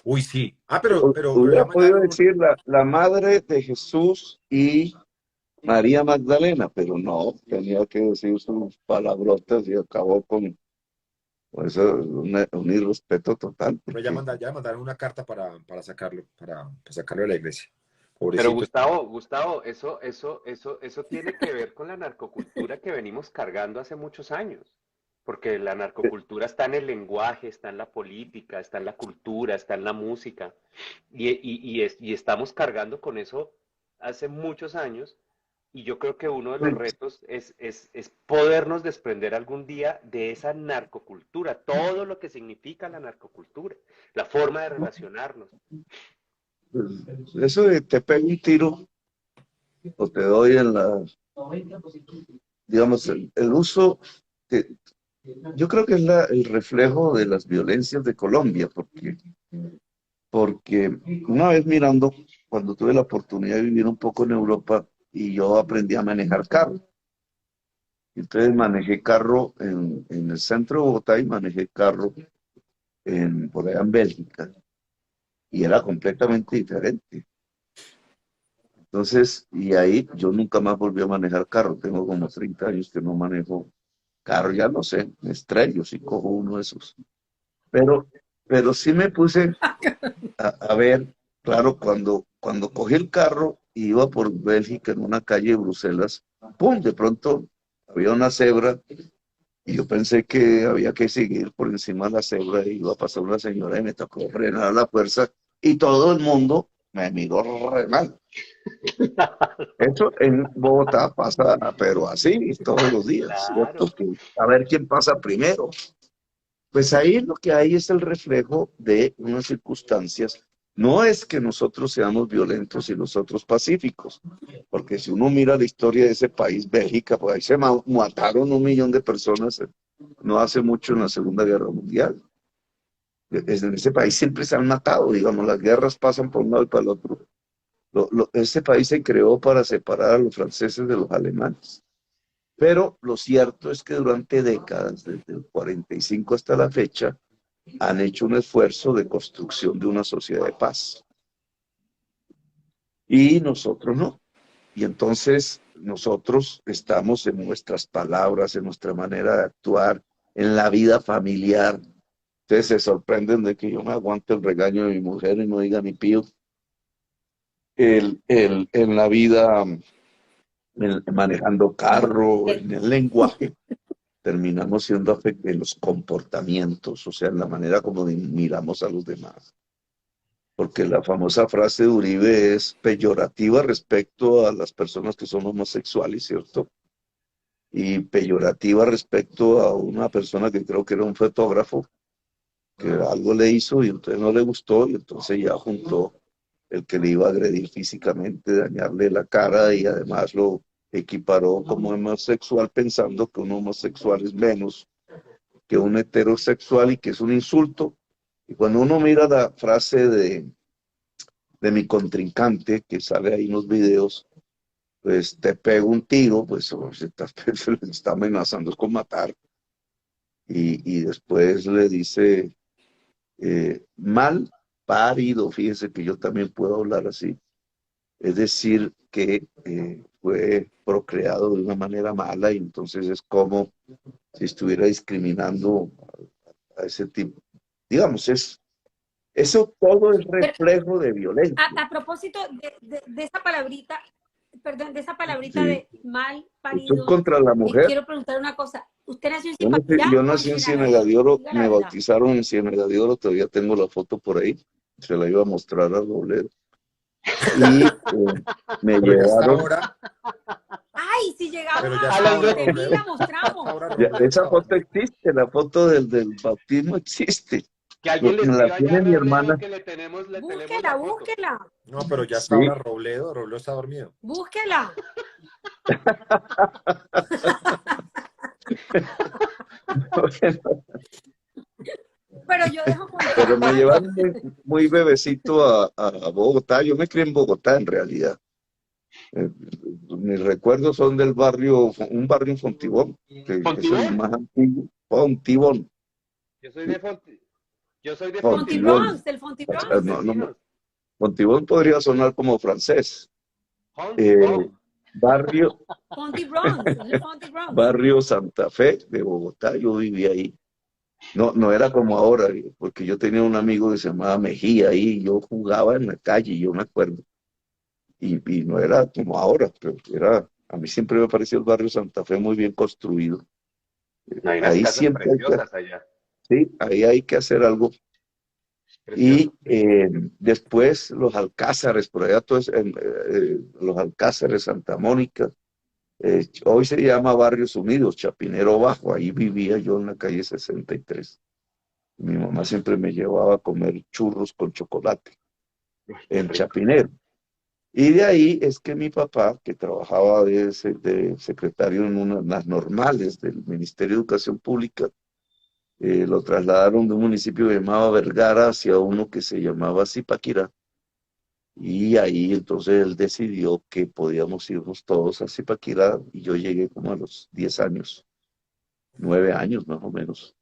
Uy, sí. Ah, pero le hubiera ha podido mandado decir la madre de Jesús y María Magdalena, pero no, tenía que decir sus palabrotas y acabó con eso, un irrespeto total, porque ya mandaron una carta para sacarlo, para sacarlo de la iglesia. Pero Pobrecito. Gustavo, eso tiene que ver con la narcocultura que venimos cargando hace muchos años. Porque la narcocultura está en el lenguaje, está en la política, está en la cultura, está en la música. Y estamos cargando con eso hace muchos años. Y yo creo que uno de los retos es podernos desprender algún día de esa narcocultura, todo lo que significa la narcocultura, la forma de relacionarnos. eso de te pego un tiro o te doy digamos, el uso, que yo creo que es el reflejo de las violencias de Colombia, porque una vez mirando, cuando tuve la oportunidad de vivir un poco en Europa y yo aprendí a manejar carro. Entonces manejé carro en el centro de Bogotá y manejé carro por allá en Bélgica. Y era completamente diferente. Entonces, y ahí yo nunca más volví a manejar carro. Tengo como 30 años que no manejo carro, ya no sé, me estrello si cojo uno de esos. Pero, pero sí me puse a ver, claro, cuando cogí el carro y iba por Bélgica en una calle de Bruselas, ¡pum! De pronto había una cebra y yo pensé que había que seguir por encima de la cebra y iba a pasar una señora y me tocó frenar a la fuerza y todo el mundo me miró re mal. Eso en Bogotá pasa, pero así todos los días, ¿cierto? Claro. A ver quién pasa primero. Pues ahí lo que hay es el reflejo de unas circunstancias. No es que nosotros seamos violentos y nosotros pacíficos, porque si uno mira la historia de ese país, Bélgica, pues ahí se mataron 1 millón de personas no hace mucho en la Segunda Guerra Mundial. En ese país siempre se han matado, digamos, las guerras pasan por un lado y para el otro. Este país se creó para separar a los franceses de los alemanes. Pero lo cierto es que durante décadas, desde el 45 hasta la fecha, han hecho un esfuerzo de construcción de una sociedad de paz. Y nosotros no. Y entonces nosotros estamos en nuestras palabras, en nuestra manera de actuar, en la vida familiar. Ustedes se sorprenden de que yo me aguante el regaño de mi mujer y no diga ni pío. En la vida, manejando carro, en el lenguaje, terminamos siendo afectados en los comportamientos, o sea, en la manera como miramos a los demás. porque la famosa frase de Uribe es peyorativa respecto a las personas que son homosexuales, ¿cierto? Y peyorativa respecto a una persona que creo que era un fotógrafo, que algo le hizo y entonces no le gustó, y entonces ya juntó el que le iba a agredir físicamente, dañarle la cara, y además lo equiparó como homosexual, pensando que un homosexual es menos que un heterosexual y que es un insulto. Y cuando uno mira la frase de mi contrincante, que sale ahí en los videos, pues te pego un tiro, pues se está amenazando con matar. Y después le dice, mal parido, fíjese que yo también puedo hablar así. Es decir, que fue procreado de una manera mala, y entonces es como si estuviera discriminando a ese tipo. Digamos, eso todo es reflejo de violencia. A propósito de esa palabrita, perdón, de esa palabrita Sí. de mal Esto parido, es contra la mujer. quiero preguntar una cosa. ¿Usted nació en Zipaquirá Yo o nací en Ciénaga Ciénaga de Oro, Diga la me verdad. bautizaron en Ciénaga de Oro, todavía tengo la foto por ahí, se la iba a mostrar a Robledo. Y me Pero ya está llevaron, ahora, Ay, si llegamos pero ya a está ahora donde vi, Robledo. la mostramos. Ahora ya, Robledo esa está foto ahora. existe, la foto del bautismo existe. Que alguien le Me la escriba tiene ya a mi Robledo hermana. que le tenemos Búsquela, la foto. búsquela, No, pero ya está Sí. ahora Robledo. Robledo está dormido. búsquela. Pero yo dejo Pero me constancia. llevaron muy bebecito a Bogotá. Yo me crié en Bogotá, en realidad. Mis recuerdos son del barrio, un barrio en Fontibón, que es el ¿Fontibón? más antiguo. Fontibón. Yo soy de Fonty Fontibón. Bronx, del Fonty Bronx. No, Fontibón podría sonar como francés. Barrio, Fonty Bronx, el Fonty Bronx. barrio Santa Fe de Bogotá, yo vivía ahí. No era como ahora, porque yo tenía un amigo que se llamaba Mejía ahí, y yo jugaba en la calle, yo me acuerdo. Y no era como ahora, pero a mí siempre me pareció el barrio Santa Fe muy bien construido. Hay unas Ahí casas siempre preciosas allá. sí, ahí hay que hacer algo. Y después los Alcázares, por allá todos, los Alcázares, Santa Mónica, hoy se llama Barrios Unidos, Chapinero Bajo, ahí vivía yo en la calle 63. Mi mamá siempre me llevaba a comer churros con chocolate en Chapinero. Y de ahí es que mi papá, que trabajaba de secretario en las normales del Ministerio de Educación Pública, lo trasladaron de un municipio que se llamaba Vergara hacia uno que se llamaba Zipaquirá. Y ahí entonces él decidió que podíamos irnos todos a Zipaquirá, y yo llegué como a los 10 años, 9 años más o menos.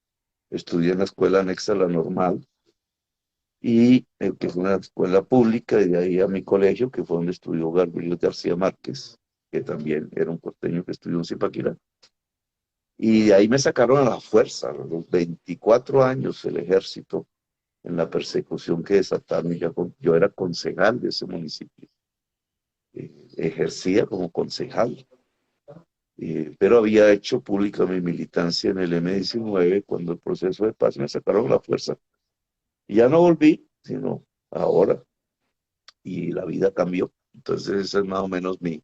Estudié en la escuela anexa a la normal, y que es una escuela pública, y de ahí a mi colegio, que fue donde estudió Gabriel García Márquez, que también era un costeño que estudió en Zipaquirá. Y de ahí me sacaron a la fuerza, a los 24 años, el ejército, en la persecución que desataron. Yo era concejal de ese municipio, ejercía como concejal, pero había hecho pública mi militancia en el M-19 cuando el proceso de paz me sacaron a la fuerza. Y ya no volví, sino ahora, y la vida cambió. Entonces ese es más o menos mi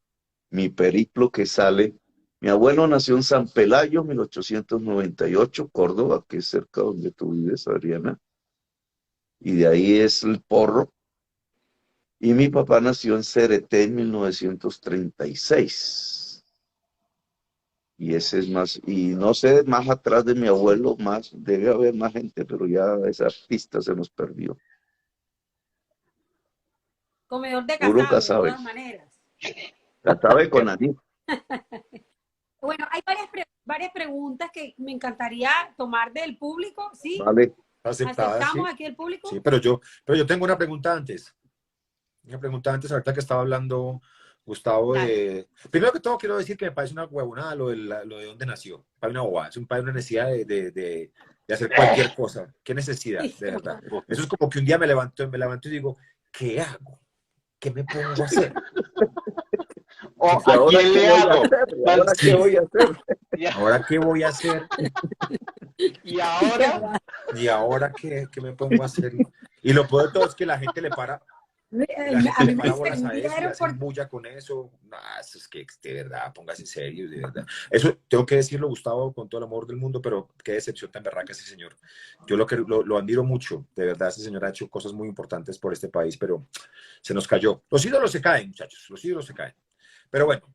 periplo que sale. Mi abuelo nació en San Pelayo, 1898, Córdoba, que es cerca donde tú vives, Adriana. Y de ahí es el Porro. Y mi papá nació en Cereté en 1936. Y ese es más, y no sé, más atrás de mi abuelo, debe haber más gente, pero ya esa pista se nos perdió. Comedor de Puro casabe, de casabe. todas maneras. Casabe con anís. Bueno, hay varias preguntas que me encantaría tomar del público, ¿sí? Vale. Aceptada, ¿Aceptamos sí. aquí el público? Sí, pero yo tengo una pregunta antes. Una pregunta antes, ahorita que estaba hablando Gustavo de... Primero que todo quiero decir que me parece una huevonada lo de dónde nació. Para una bobada, es un padre, una necesidad de hacer cualquier cosa. ¿Qué necesidad? De verdad. Eso es como que un día me levanto y digo, ¿qué hago? ¿Qué me pongo a hacer? ¿O a quién le hago? ¿Ahora qué voy a hacer? ¿Ahora qué voy a hacer? ¿Y ahora? ¿Y ahora qué me pongo a hacer? Y lo peor de todo es que la gente le para, la gente A le mí me para bolas a eso y encendieron hacen bulla con eso. Nah, eso es que de verdad, póngase serio, de verdad. Eso tengo que decirlo, Gustavo, con todo el amor del mundo, pero qué decepción tan berraca ese señor. Yo lo admiro mucho, de verdad, ese señor ha hecho cosas muy importantes por este país, pero se nos cayó. Los ídolos se caen, muchachos, los ídolos se caen. Pero bueno,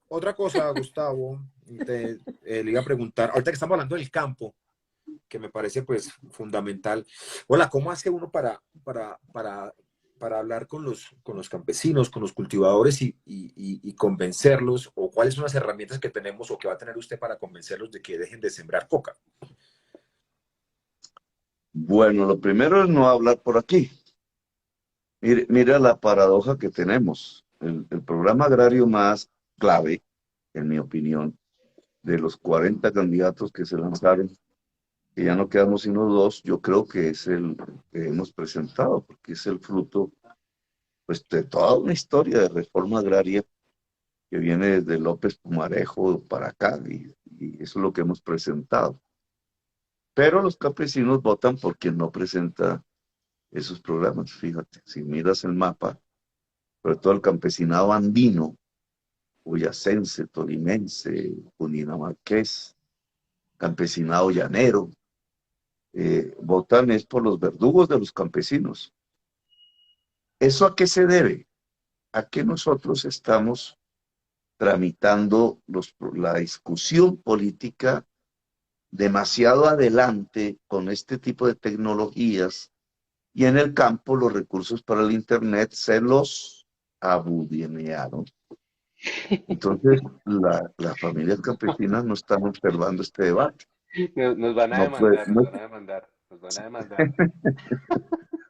otra cosa, Gustavo, le iba a preguntar, ahorita que estamos hablando del campo, que me parece pues fundamental. Hola, ¿cómo hace uno para hablar con los campesinos, con los cultivadores y convencerlos? ¿O cuáles son las herramientas que tenemos o que va a tener usted para convencerlos de que dejen de sembrar coca? Bueno, lo primero es no hablar por aquí. Mira la paradoja que tenemos. El programa agrario más clave, en mi opinión, de los 40 candidatos que se lanzaron, que ya no quedamos sino dos, yo creo que es el que hemos presentado, porque es el fruto pues, de toda una historia de reforma agraria que viene desde López Pumarejo para acá, y eso es lo que hemos presentado. Pero los campesinos votan por quien no presenta esos programas. Fíjate, si miras el mapa, sobre todo el campesinado andino, boyacense, tolimense, cundinamarqués, campesinado llanero, votan es por los verdugos de los campesinos. ¿Eso a qué se debe? A que nosotros estamos tramitando la discusión política demasiado adelante con este tipo de tecnologías, y en el campo los recursos para el Internet se los abudinearon. Entonces, las familias campesinas no están observando este debate. Nos van a No puede, demandar, nos no, van a demandar, nos van a demandar.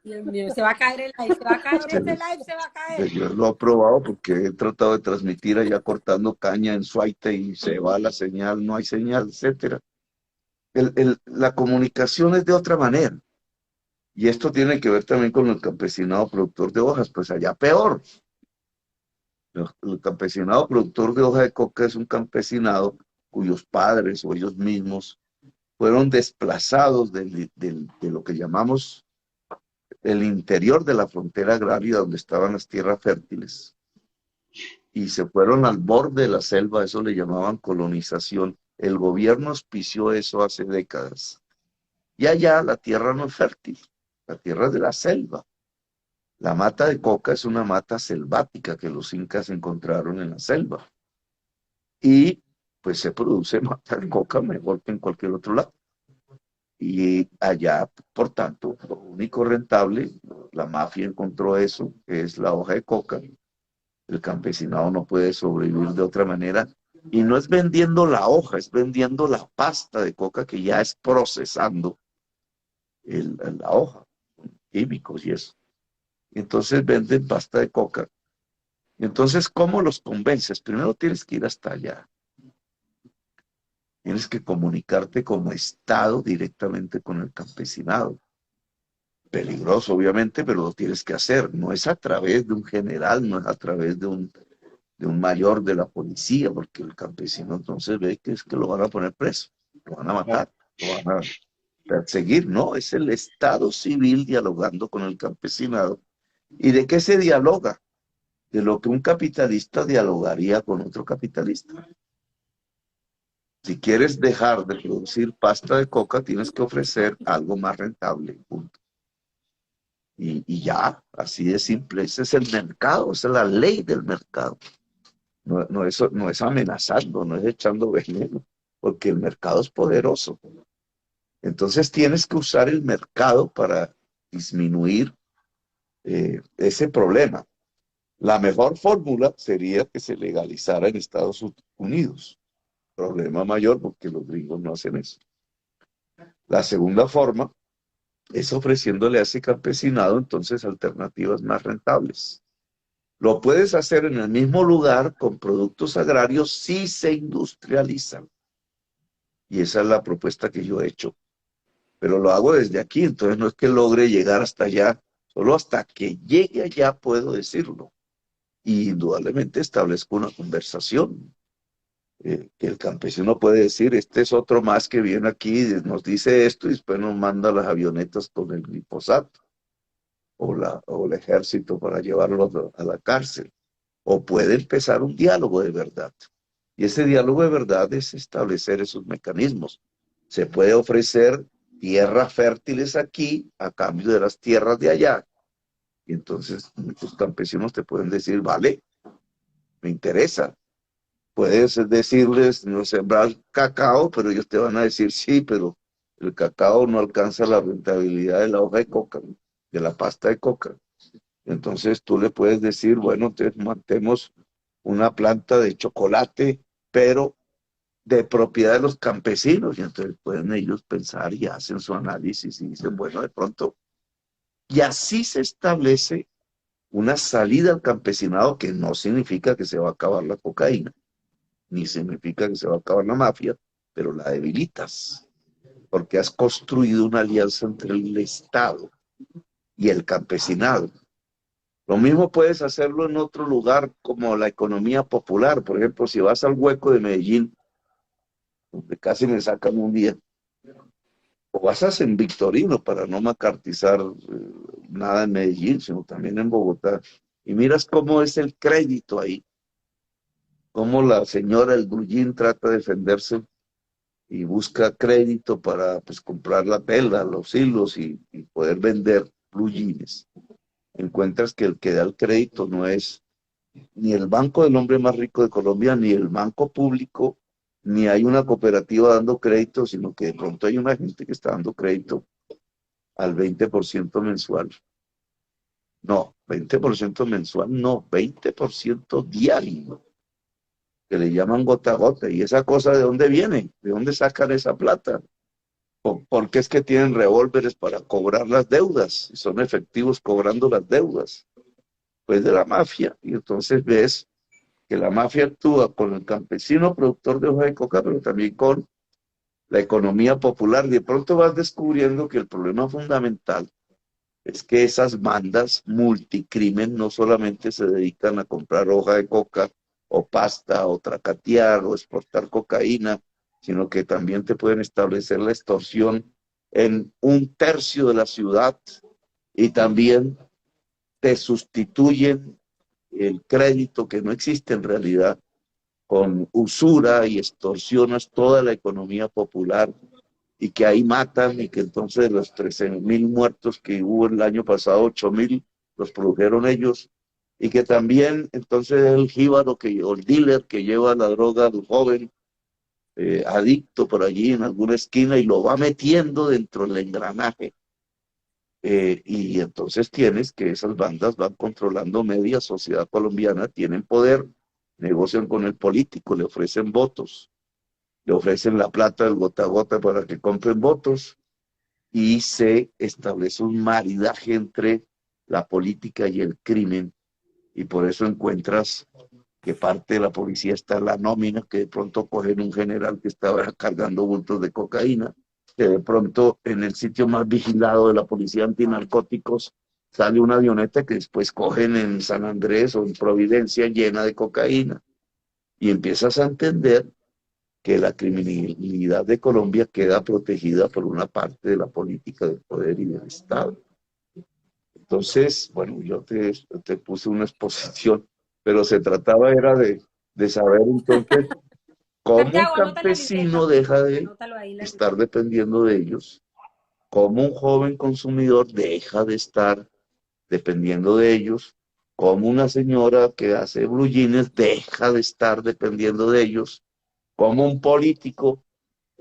Dios mío, se va a caer el live, se va a caer este, este live, se va a caer. yo lo he probado porque he tratado de transmitir allá cortando caña en Suaite y se va la señal, no hay señal, etcétera. La comunicación es de otra manera. Y esto tiene que ver también con el campesinado productor de hojas, pues allá peor. El campesinado productor de hoja de coca es un campesinado cuyos padres o ellos mismos fueron desplazados de lo que llamamos el interior de la frontera agraria, donde estaban las tierras fértiles, y se fueron al borde de la selva. Eso le llamaban colonización. El gobierno auspició eso hace décadas. Y allá la tierra no es fértil, la tierra es de la selva. La mata de coca es una mata selvática que los incas encontraron en la selva. Y pues se produce mata de coca mejor que en cualquier otro lado. Y allá, por tanto, lo único rentable, la mafia encontró eso, que es la hoja de coca. El campesinado no puede sobrevivir de otra manera. Y no es vendiendo la hoja, es vendiendo la pasta de coca que ya es procesando la hoja, químicos y eso. Entonces venden pasta de coca. Entonces, ¿cómo los convences? Primero tienes que ir hasta allá. Tienes que comunicarte como Estado directamente con el campesinado. Peligroso, obviamente, pero lo tienes que hacer. No es a través de un general, no es a través de un mayor de la policía, porque el campesino entonces ve que es que lo van a poner preso, lo van a matar, lo van a perseguir. No, es el Estado civil dialogando con el campesinado. ¿Y de qué se dialoga? De lo que un capitalista dialogaría con otro capitalista. Si quieres dejar de producir pasta de coca, tienes que ofrecer algo más rentable. Punto. Y ya, así de simple. Ese es el mercado, esa es la ley del mercado. No es amenazando, no es echando veneno, porque el mercado es poderoso. Entonces tienes que usar el mercado para disminuir ese problema. La mejor fórmula sería que se legalizara en Estados Unidos. Problema mayor porque los gringos no hacen eso. La segunda forma es ofreciéndole a ese campesinado entonces alternativas más rentables. Lo puedes hacer en el mismo lugar con productos agrarios si se industrializan. Y esa es la propuesta que yo he hecho. Pero lo hago desde aquí, entonces no es que logre llegar hasta allá, solo hasta que llegue allá puedo decirlo. Y indudablemente establezco una conversación. Que el campesino puede decir, este es otro más que viene aquí, nos dice esto y después nos manda las avionetas con el glifosato o el ejército para llevarlo a la cárcel. O puede empezar un diálogo de verdad. Y ese diálogo de verdad es establecer esos mecanismos. Se puede ofrecer tierras fértiles aquí a cambio de las tierras de allá. Y entonces muchos campesinos te pueden decir, vale, me interesa. Puedes decirles, no sembrar cacao, pero ellos te van a decir, sí, pero el cacao no alcanza la rentabilidad de la hoja de coca, de la pasta de coca. Entonces tú le puedes decir, bueno, te mantemos una planta de chocolate, pero de propiedad de los campesinos. Y entonces pueden ellos pensar y hacen su análisis y dicen, bueno, de pronto. Y así se establece una salida al campesinado que no significa que se va a acabar la cocaína, ni significa que se va a acabar la mafia, pero la debilitas, porque has construido una alianza entre el Estado y el campesinado. Lo mismo puedes hacerlo en otro lugar como la economía popular. Por ejemplo, si vas al Hueco de Medellín, donde casi me sacan un día, o vas a San Victorino para no macartizar nada en Medellín, sino también en Bogotá, y miras cómo es el crédito ahí, cómo la señora El Grullín trata de defenderse y busca crédito para pues, comprar la tela, los hilos y poder vender blue jeans. Encuentras que el que da el crédito no es ni el banco del hombre más rico de Colombia, ni el banco público, ni hay una cooperativa dando crédito, sino que de pronto hay una gente que está dando crédito al 20% mensual. No, 20% mensual, no, 20% diario, que le llaman gota a gota. ¿Y esa cosa de dónde viene? ¿De dónde sacan esa plata? ¿Por qué es que tienen revólveres para cobrar las deudas? Son efectivos cobrando las deudas. Pues de la mafia. Y entonces ves que la mafia actúa con el campesino productor de hoja de coca, pero también con la economía popular. De pronto vas descubriendo que el problema fundamental es que esas bandas multicrimen no solamente se dedican a comprar hoja de coca o pasta o tracatear o exportar cocaína, sino que también te pueden establecer la extorsión en un tercio de la ciudad y también te sustituyen el crédito que no existe en realidad con usura y extorsionas toda la economía popular y que ahí matan y que entonces los 13.000 muertos que hubo el año pasado, 8.000 los produjeron ellos y que también entonces el jíbaro o el dealer que lleva la droga del joven adicto por allí en alguna esquina y lo va metiendo dentro del engranaje. Y entonces tienes que esas bandas van controlando media sociedad colombiana, tienen poder, negocian con el político, le ofrecen votos, le ofrecen la plata del gota a gota para que compren votos y se establece un maridaje entre la política y el crimen y por eso encuentras que parte de la policía está en la nómina, que de pronto cogen un general que estaba cargando bultos de cocaína, que de pronto en el sitio más vigilado de la policía antinarcóticos sale una avioneta que después cogen en San Andrés o en Providencia llena de cocaína y empiezas a entender que la criminalidad de Colombia queda protegida por una parte de la política del poder y del Estado. Entonces, bueno, yo te puse una exposición, pero se trataba era de saber entonces cómo un Santiago, anota en la libreta, campesino deja de anótalo ahí en la estar libreta. dependiendo de ellos, cómo un joven consumidor deja de estar dependiendo de ellos, cómo una señora que hace blue jeans deja de estar dependiendo de ellos, cómo un político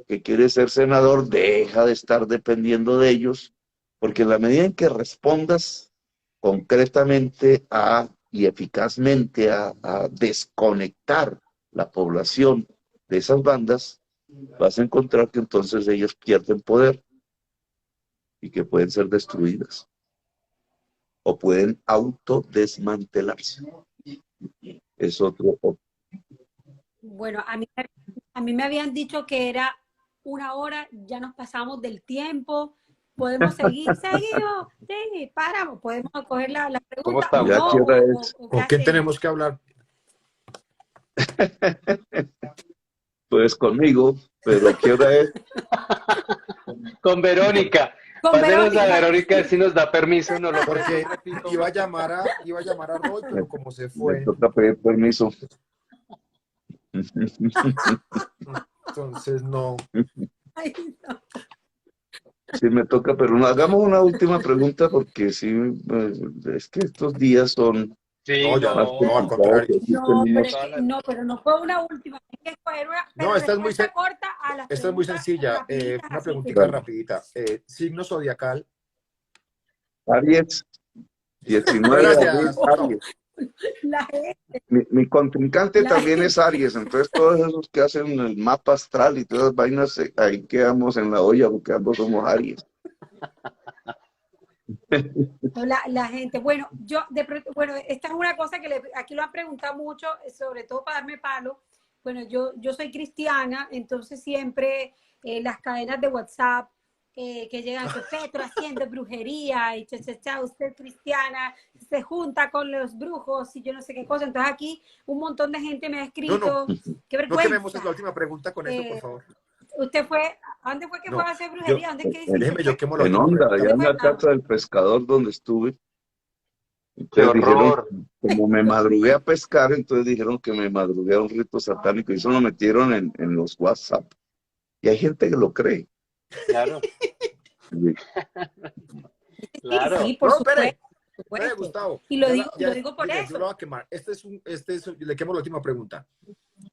que quiere ser senador deja de estar dependiendo de ellos, porque en la medida en que respondas concretamente y eficazmente a desconectar la población de esas bandas, vas a encontrar que entonces ellos pierden poder y que pueden ser destruidas o pueden autodesmantelarse. Es otro. Bueno, a mí me habían dicho que era 1 hora, ya nos pasamos del tiempo. ¿Podemos seguir? ¿Seguimos? Sí, paramos. ¿Podemos coger la ¿Cómo pregunta o estamos? Ya, no? ¿qué hora es? ¿O qué ¿Con quién hacemos? tenemos que hablar? Pues conmigo, pero ¿qué hora es? Con Verónica. Con Pásenos a Verónica. Verónica a ver si nos da permiso, no lo Porque repito. iba a llamar a Roy, pero como se Me fue, toca pedir permiso. entonces no. Ay, no. Sí, me toca, pero no, hagamos una última pregunta porque sí, es que estos días son Sí, No, yo, más no, al no. complicados. contrario. Aquí No, pero es tenemos, Todas que, las- no, pero no fue una última. Hay que escoger una, pero No, respuesta corta a las esta es muy preguntas sencilla. rapiditas, Una así que preguntita vale. rapidita. Signo zodiacal. Aries, 19 de abril, Gracias, Gustavo. Aries. la gente, Mi contrincante la también es gente. Aries, entonces todos esos que hacen el mapa astral y todas las vainas, ahí quedamos en la olla porque ambos somos Aries. La gente, bueno, bueno, esta es una cosa que aquí lo han preguntado mucho, sobre todo para darme palo. Bueno, yo soy cristiana, entonces siempre las cadenas de WhatsApp que llegan, que Petro haciendo brujería y usted cristiana, se junta con los brujos y yo no sé qué cosa. Entonces aquí un montón de gente me ha No, no, escrito, qué no quememos vergüenza. la última pregunta con eso, por Eh, favor. ¿Usted fue, ¿a dónde fue que fue No, a hacer yo, brujería? ¿Dónde es que dice que En, se déjeme, yo fue? quemo la en última Onda, allá pregunta. en la casa del pescador donde estuve, Qué entonces dijeron, horror. como me madrugué a pescar, entonces dijeron que me madrugué a un rito satánico y eso lo metieron en los WhatsApp. Y hay gente que lo cree. Claro, Y Sí, sí, claro. por No, espere, supuesto. Gustavo. Y lo digo por Mire, yo lo eso. voy a quemar. Le quemo la última pregunta.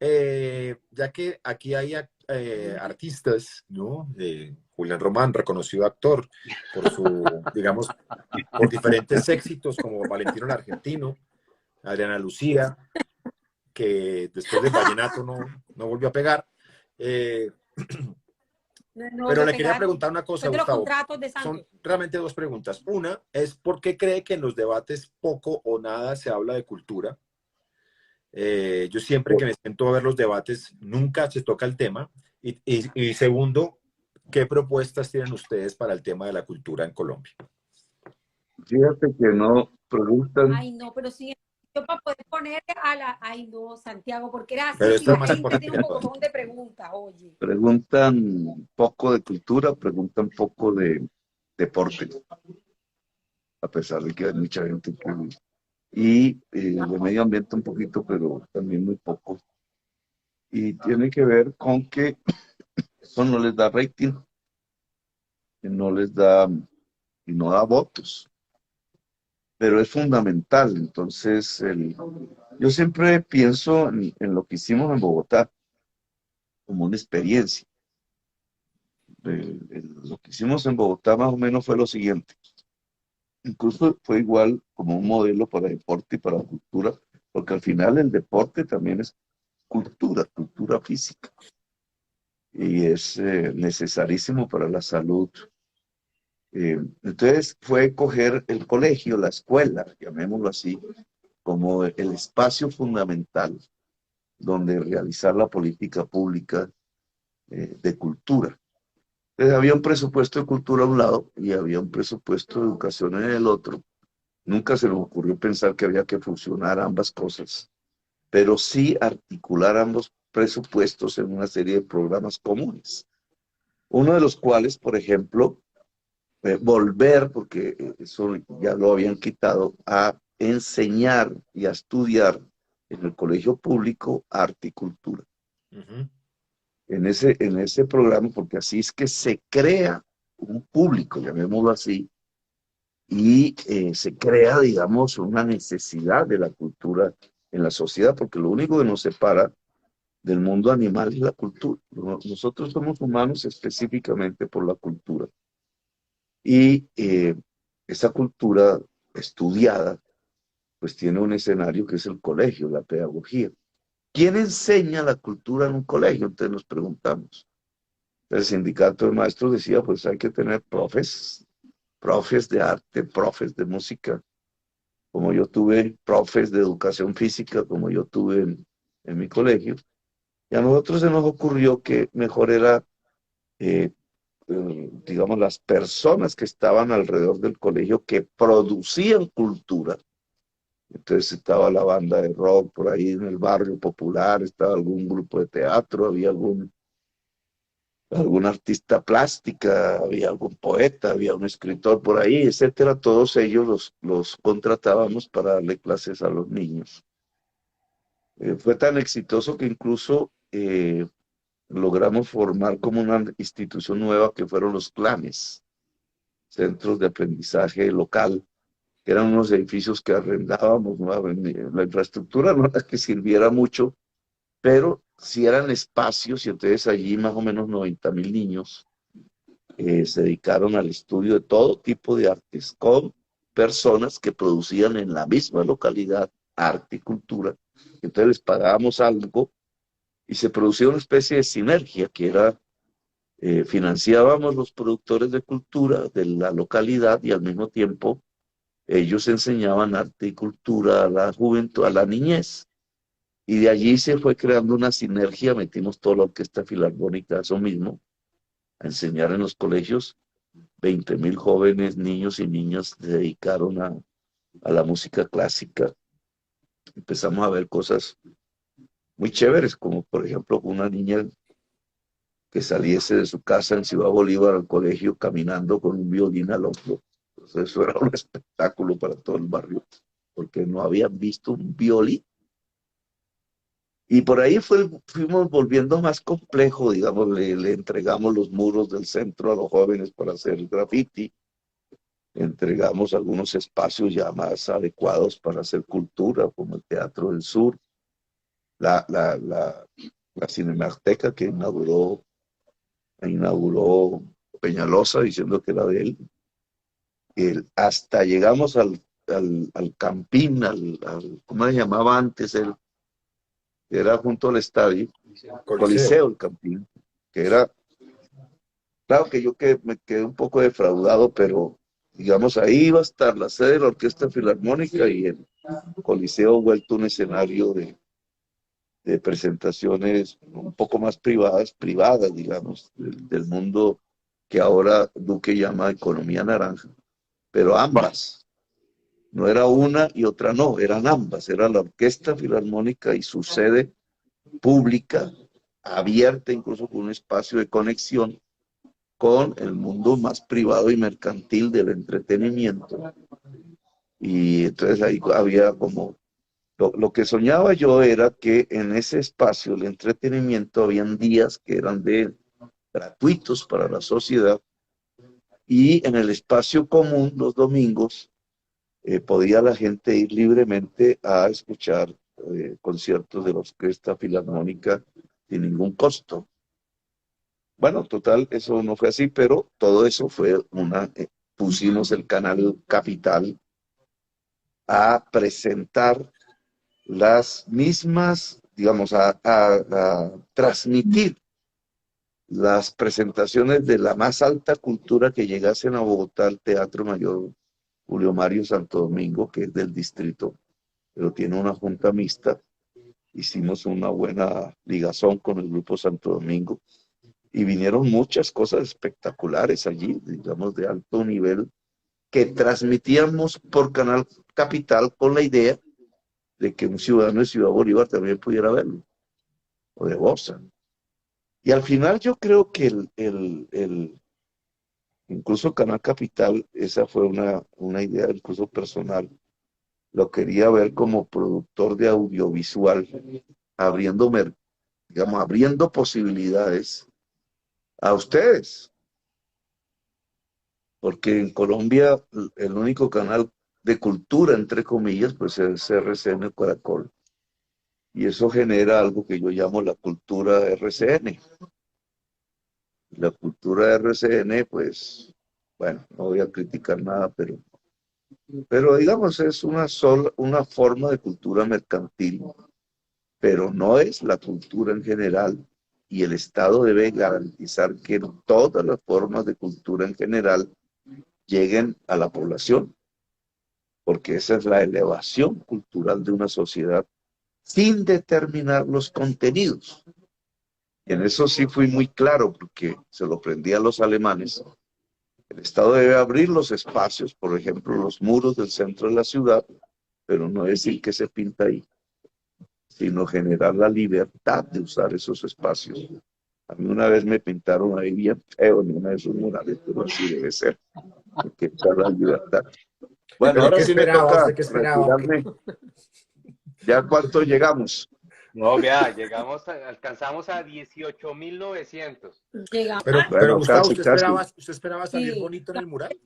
Ya que aquí hay artistas, ¿no? Julián Román, reconocido actor por su, digamos, por diferentes éxitos como Valentino el Argentino, Adriana Lucía, que después del vallenato no volvió a pegar. Eh, No pero volvió a le quería pegar. preguntar una cosa, Después de los Gustavo. contratos de Son Santos. realmente dos preguntas. Una es, ¿por qué cree que en los debates poco o nada se habla de cultura? Yo siempre que me siento a ver los debates, nunca se toca el tema. Y segundo, ¿qué propuestas tienen ustedes para el tema de la cultura en Colombia? fíjate que no preguntan, Ay, no, pero sí, yo para poder ponerle a la. Ay, no, Santiago, porque era Pero así. Si esta es la más gente importante tiene que un todas. pocotón de preguntas, oye. preguntan poco de cultura, preguntan poco de deporte, a pesar de que hay mucha gente que... Y de medio ambiente un poquito, pero también muy poco. Y tiene que ver con que eso no les da rating, no les da, y no da votos, pero es fundamental. Entonces, yo siempre pienso en lo que hicimos en Bogotá como una experiencia. Lo que hicimos en Bogotá más o menos fue lo siguiente. Incluso fue igual como un modelo para deporte y para cultura, porque al final el deporte también es cultura, cultura física, y es necesarísimo para la salud. Entonces fue coger el colegio, la escuela, llamémoslo así, como el espacio fundamental donde realizar la política pública de cultura. Entonces había un presupuesto de cultura a un lado y había un presupuesto de educación en el otro. Nunca se nos ocurrió pensar que había que fusionar ambas cosas, pero sí articular ambos presupuestos en una serie de programas comunes. Uno de los cuales, por ejemplo, volver, porque eso ya lo habían quitado, a enseñar y a estudiar en el colegio público arte y cultura. Ujú. En ese programa, porque así es que se crea un público, llamémoslo así, y se crea, digamos, una necesidad de la cultura en la sociedad, porque lo único que nos separa del mundo animal es la cultura. Nosotros somos humanos específicamente por la cultura. Y esa cultura estudiada, pues tiene un escenario que es el colegio, la pedagogía. ¿Quién enseña la cultura en un colegio? Entonces nos preguntamos. El sindicato de maestros decía, pues hay que tener profes de arte, profes de música, como yo tuve profes de educación física, como yo tuve en mi colegio. Y a nosotros se nos ocurrió que mejor era digamos, las personas que estaban alrededor del colegio que producían cultura, Entonces estaba la banda de rock por ahí en el barrio popular, estaba algún grupo de teatro, había algún artista plástica, había algún poeta, había un escritor por ahí, etcétera. Todos ellos los contratábamos para darle clases a los niños. Fue tan exitoso que incluso logramos formar como una institución nueva que fueron los clanes, centros de aprendizaje local, que eran unos edificios que arrendábamos, ¿no? La infraestructura no era que sirviera mucho, pero sí eran espacios y entonces allí más o menos 90,000 niños se dedicaron al estudio de todo tipo de artes con personas que producían en la misma localidad arte y cultura. Entonces les pagábamos algo y se producía una especie de sinergia que era, financiábamos los productores de cultura de la localidad y al mismo tiempo ellos enseñaban arte y cultura a la juventud, a la niñez. Y de allí se fue creando una sinergia, metimos toda la orquesta filarmónica, eso mismo, a enseñar en los colegios. 20,000 jóvenes, niños y niñas se dedicaron a la música clásica. Empezamos a ver cosas muy chéveres, como por ejemplo una niña que saliese de su casa en Ciudad Bolívar al colegio caminando con un violín al hombro. Entonces eso era un espectáculo para todo el barrio, porque no habían visto un violín. Y por ahí fuimos volviendo más complejo, digamos, le entregamos los muros del centro a los jóvenes para hacer graffiti, entregamos algunos espacios ya más adecuados para hacer cultura, como el Teatro del Sur, la Cinemateca que inauguró Peñalosa diciendo que era de él. Hasta llegamos al Campín, ¿cómo se llamaba antes? Era junto al estadio, Coliseo, el Campín, que era, claro que me quedé un poco defraudado, pero digamos, ahí iba a estar la sede de la Orquesta Filarmónica y el Coliseo vuelto un escenario de presentaciones un poco más privadas, digamos, del mundo que ahora Duque llama economía naranja, pero ambas. No era una y otra no, eran ambas. Era la Orquesta Filarmónica y su sede pública, abierta incluso con un espacio de conexión con el mundo más privado y mercantil del entretenimiento. Y entonces ahí había como... Lo que soñaba yo era que en ese espacio, el entretenimiento, habían días que eran gratuitos para la sociedad y en el espacio común, los domingos, podía la gente ir libremente a escuchar conciertos de la Orquesta Filarmónica sin ningún costo. Bueno, total, eso no fue así, pero todo eso fue pusimos el canal Capital a presentar las mismas, digamos, a transmitir las presentaciones de la más alta cultura que llegasen a Bogotá, al Teatro Mayor Julio Mario Santo Domingo, que es del distrito, pero tiene una junta mixta. Hicimos una buena ligazón con el Grupo Santo Domingo y vinieron muchas cosas espectaculares allí, digamos, de alto nivel, que transmitíamos por Canal Capital con la idea de que un ciudadano de Ciudad Bolívar también pudiera verlo, o de Bosa. Y al final yo creo que incluso Canal Capital, esa fue una idea incluso personal, lo quería ver como productor de audiovisual, abriendo posibilidades a ustedes. Porque en Colombia el único canal de cultura, entre comillas, pues es RCN Caracol. Y eso genera algo que yo llamo la cultura RCN. La cultura RCN, pues, bueno, no voy a criticar nada, pero digamos, es una forma de cultura mercantil, pero no es la cultura en general. Y el Estado debe garantizar que todas las formas de cultura en general lleguen a la población, porque esa es la elevación cultural de una sociedad sin determinar los contenidos. Y en eso sí fui muy claro, porque se lo aprendí a los alemanes. El Estado debe abrir los espacios, por ejemplo, los muros del centro de la ciudad, pero no decir que se pinta ahí, sino generar la libertad de usar esos espacios. A mí una vez me pintaron ahí bien feo en una de sus murales, pero así debe ser, porque está la libertad. Bueno, ¿Pero ahora qué sí me esperaba? toca ¿Usted qué esperaba? retirarme. ¿Ya cuánto llegamos? No, vea, alcanzamos a 18.900. Llegamos. Pero Bueno, Gustavo, casi, casi. usted esperaba salir Sí. bonito en el mural?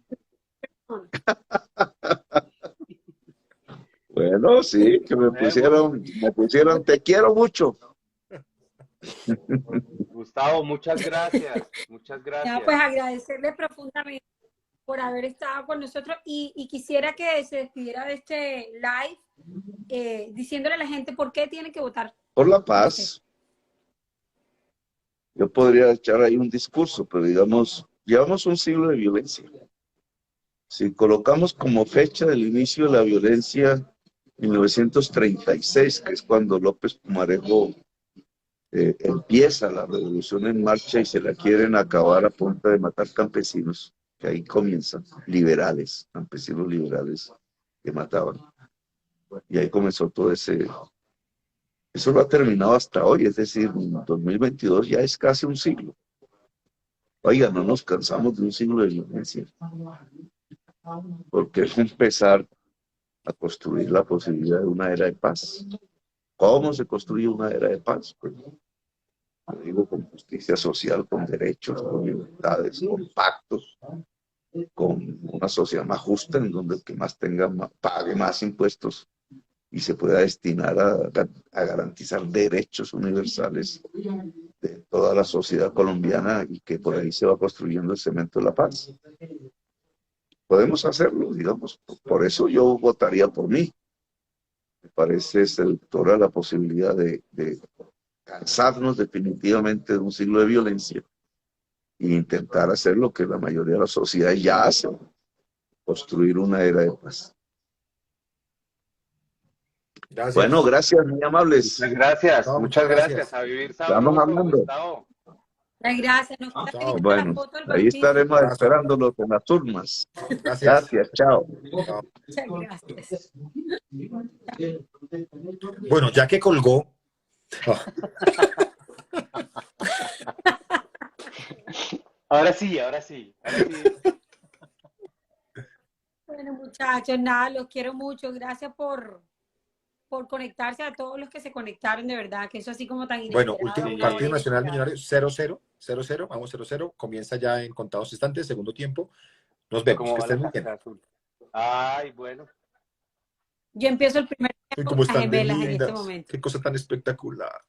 Bueno, sí, que me pusieron, te quiero mucho. Gustavo, muchas gracias. Muchas Ya, pues gracias. agradecerle profundamente por haber estado con nosotros y quisiera que se despidiera de este live diciéndole a la gente por qué tienen que votar. Por la paz. Yo podría echar ahí un discurso, pero digamos, llevamos un siglo de violencia. Si colocamos como fecha del inicio de la violencia 1936, que es cuando López Pumarejo empieza la revolución en marcha y se la quieren acabar a punta de matar campesinos, que ahí comienzan, liberales, campesinos liberales que mataban. Y ahí comenzó todo ese... Eso lo ha terminado hasta hoy, es decir, en 2022 ya es casi un siglo. Oiga, no nos cansamos de un siglo de violencia, porque es empezar a construir la posibilidad de una era de paz. ¿Cómo se construye una era de paz? Pues, lo digo, con justicia social, con derechos, con libertades, con pactos, con una sociedad más justa en donde el que más tenga pague más impuestos y se pueda destinar a garantizar derechos universales de toda la sociedad colombiana y que por ahí se va construyendo el cemento de la paz. Podemos hacerlo, digamos. Por eso yo votaría por mí. Me parece seductora la posibilidad de cansarnos definitivamente de un siglo de violencia e intentar hacer lo que la mayoría de la sociedad ya hace, construir una era de paz. Gracias. Bueno, gracias, muy amables. Muchas gracias. No, muchas muchas gracias. A vivir Estamos sabroso, hablando. Gustavo. Ay, gracias. Nos Chao. queda la Bueno, foto del ahí bautismo. estaremos Abrazo. esperándolos en las urnas. Gracias. Gracias, chao. Chao. Muchas gracias. Bueno, ya que colgó, Ahora sí, ahora sí. Ahora sí. Bueno, muchachos, nada, los quiero mucho. Gracias por conectarse a todos los que se conectaron, de verdad, que eso así como tan bueno, inesperado. último Sí. partido nacional Millonarios 0-0, 0-0, vamos 0-0, comienza ya en contados instantes, segundo tiempo. Nos vemos, ¿Cómo que va la estén muy bien. Casa Azul? Ay, bueno. Yo empiezo el primer Uy, tiempo cómo con las están de gemelas en este lindas. momento. Qué cosa tan espectacular.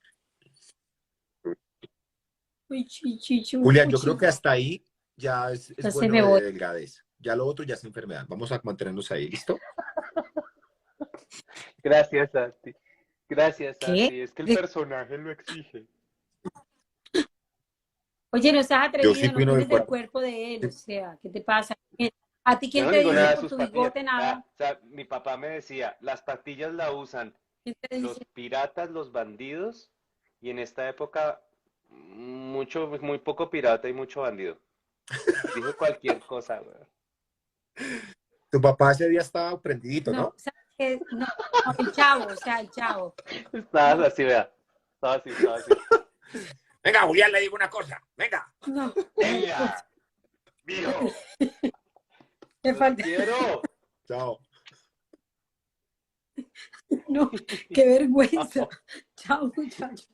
Uy, chichichu. Julián, yo creo que hasta ahí ya es Entonces bueno me de voy. delgadez. Ya lo otro ya es enfermedad. Vamos a mantenernos ahí, ¿listo? Gracias, Santi. Gracias, ¿Qué? Santi. Es que el personaje lo exige. Oye, no seas Yo atrevido, sí no cuido tienes del el cuerpo. cuerpo de él, o sea, ¿qué te pasa? ¿A ti Yo quién no te digo dice nada de por sus tu pastillas. bigote nada? O sea, mi papá me decía, las pastillas la usan ¿Quién te los dice? piratas, los bandidos, y en esta época muy poco pirata y mucho bandido. Dijo cualquier cosa, güey. Tu papá ese día estaba prendidito, No, ¿no? o sea, no, el chavo, o sea, el chavo. Estabas así, vea. Estaba así. Venga, Julián, le digo una cosa. Venga. No, ¡Venga! ¡Mijo! te ¡Los falta. quiero! Chao. No, qué vergüenza. Chao, muchachos.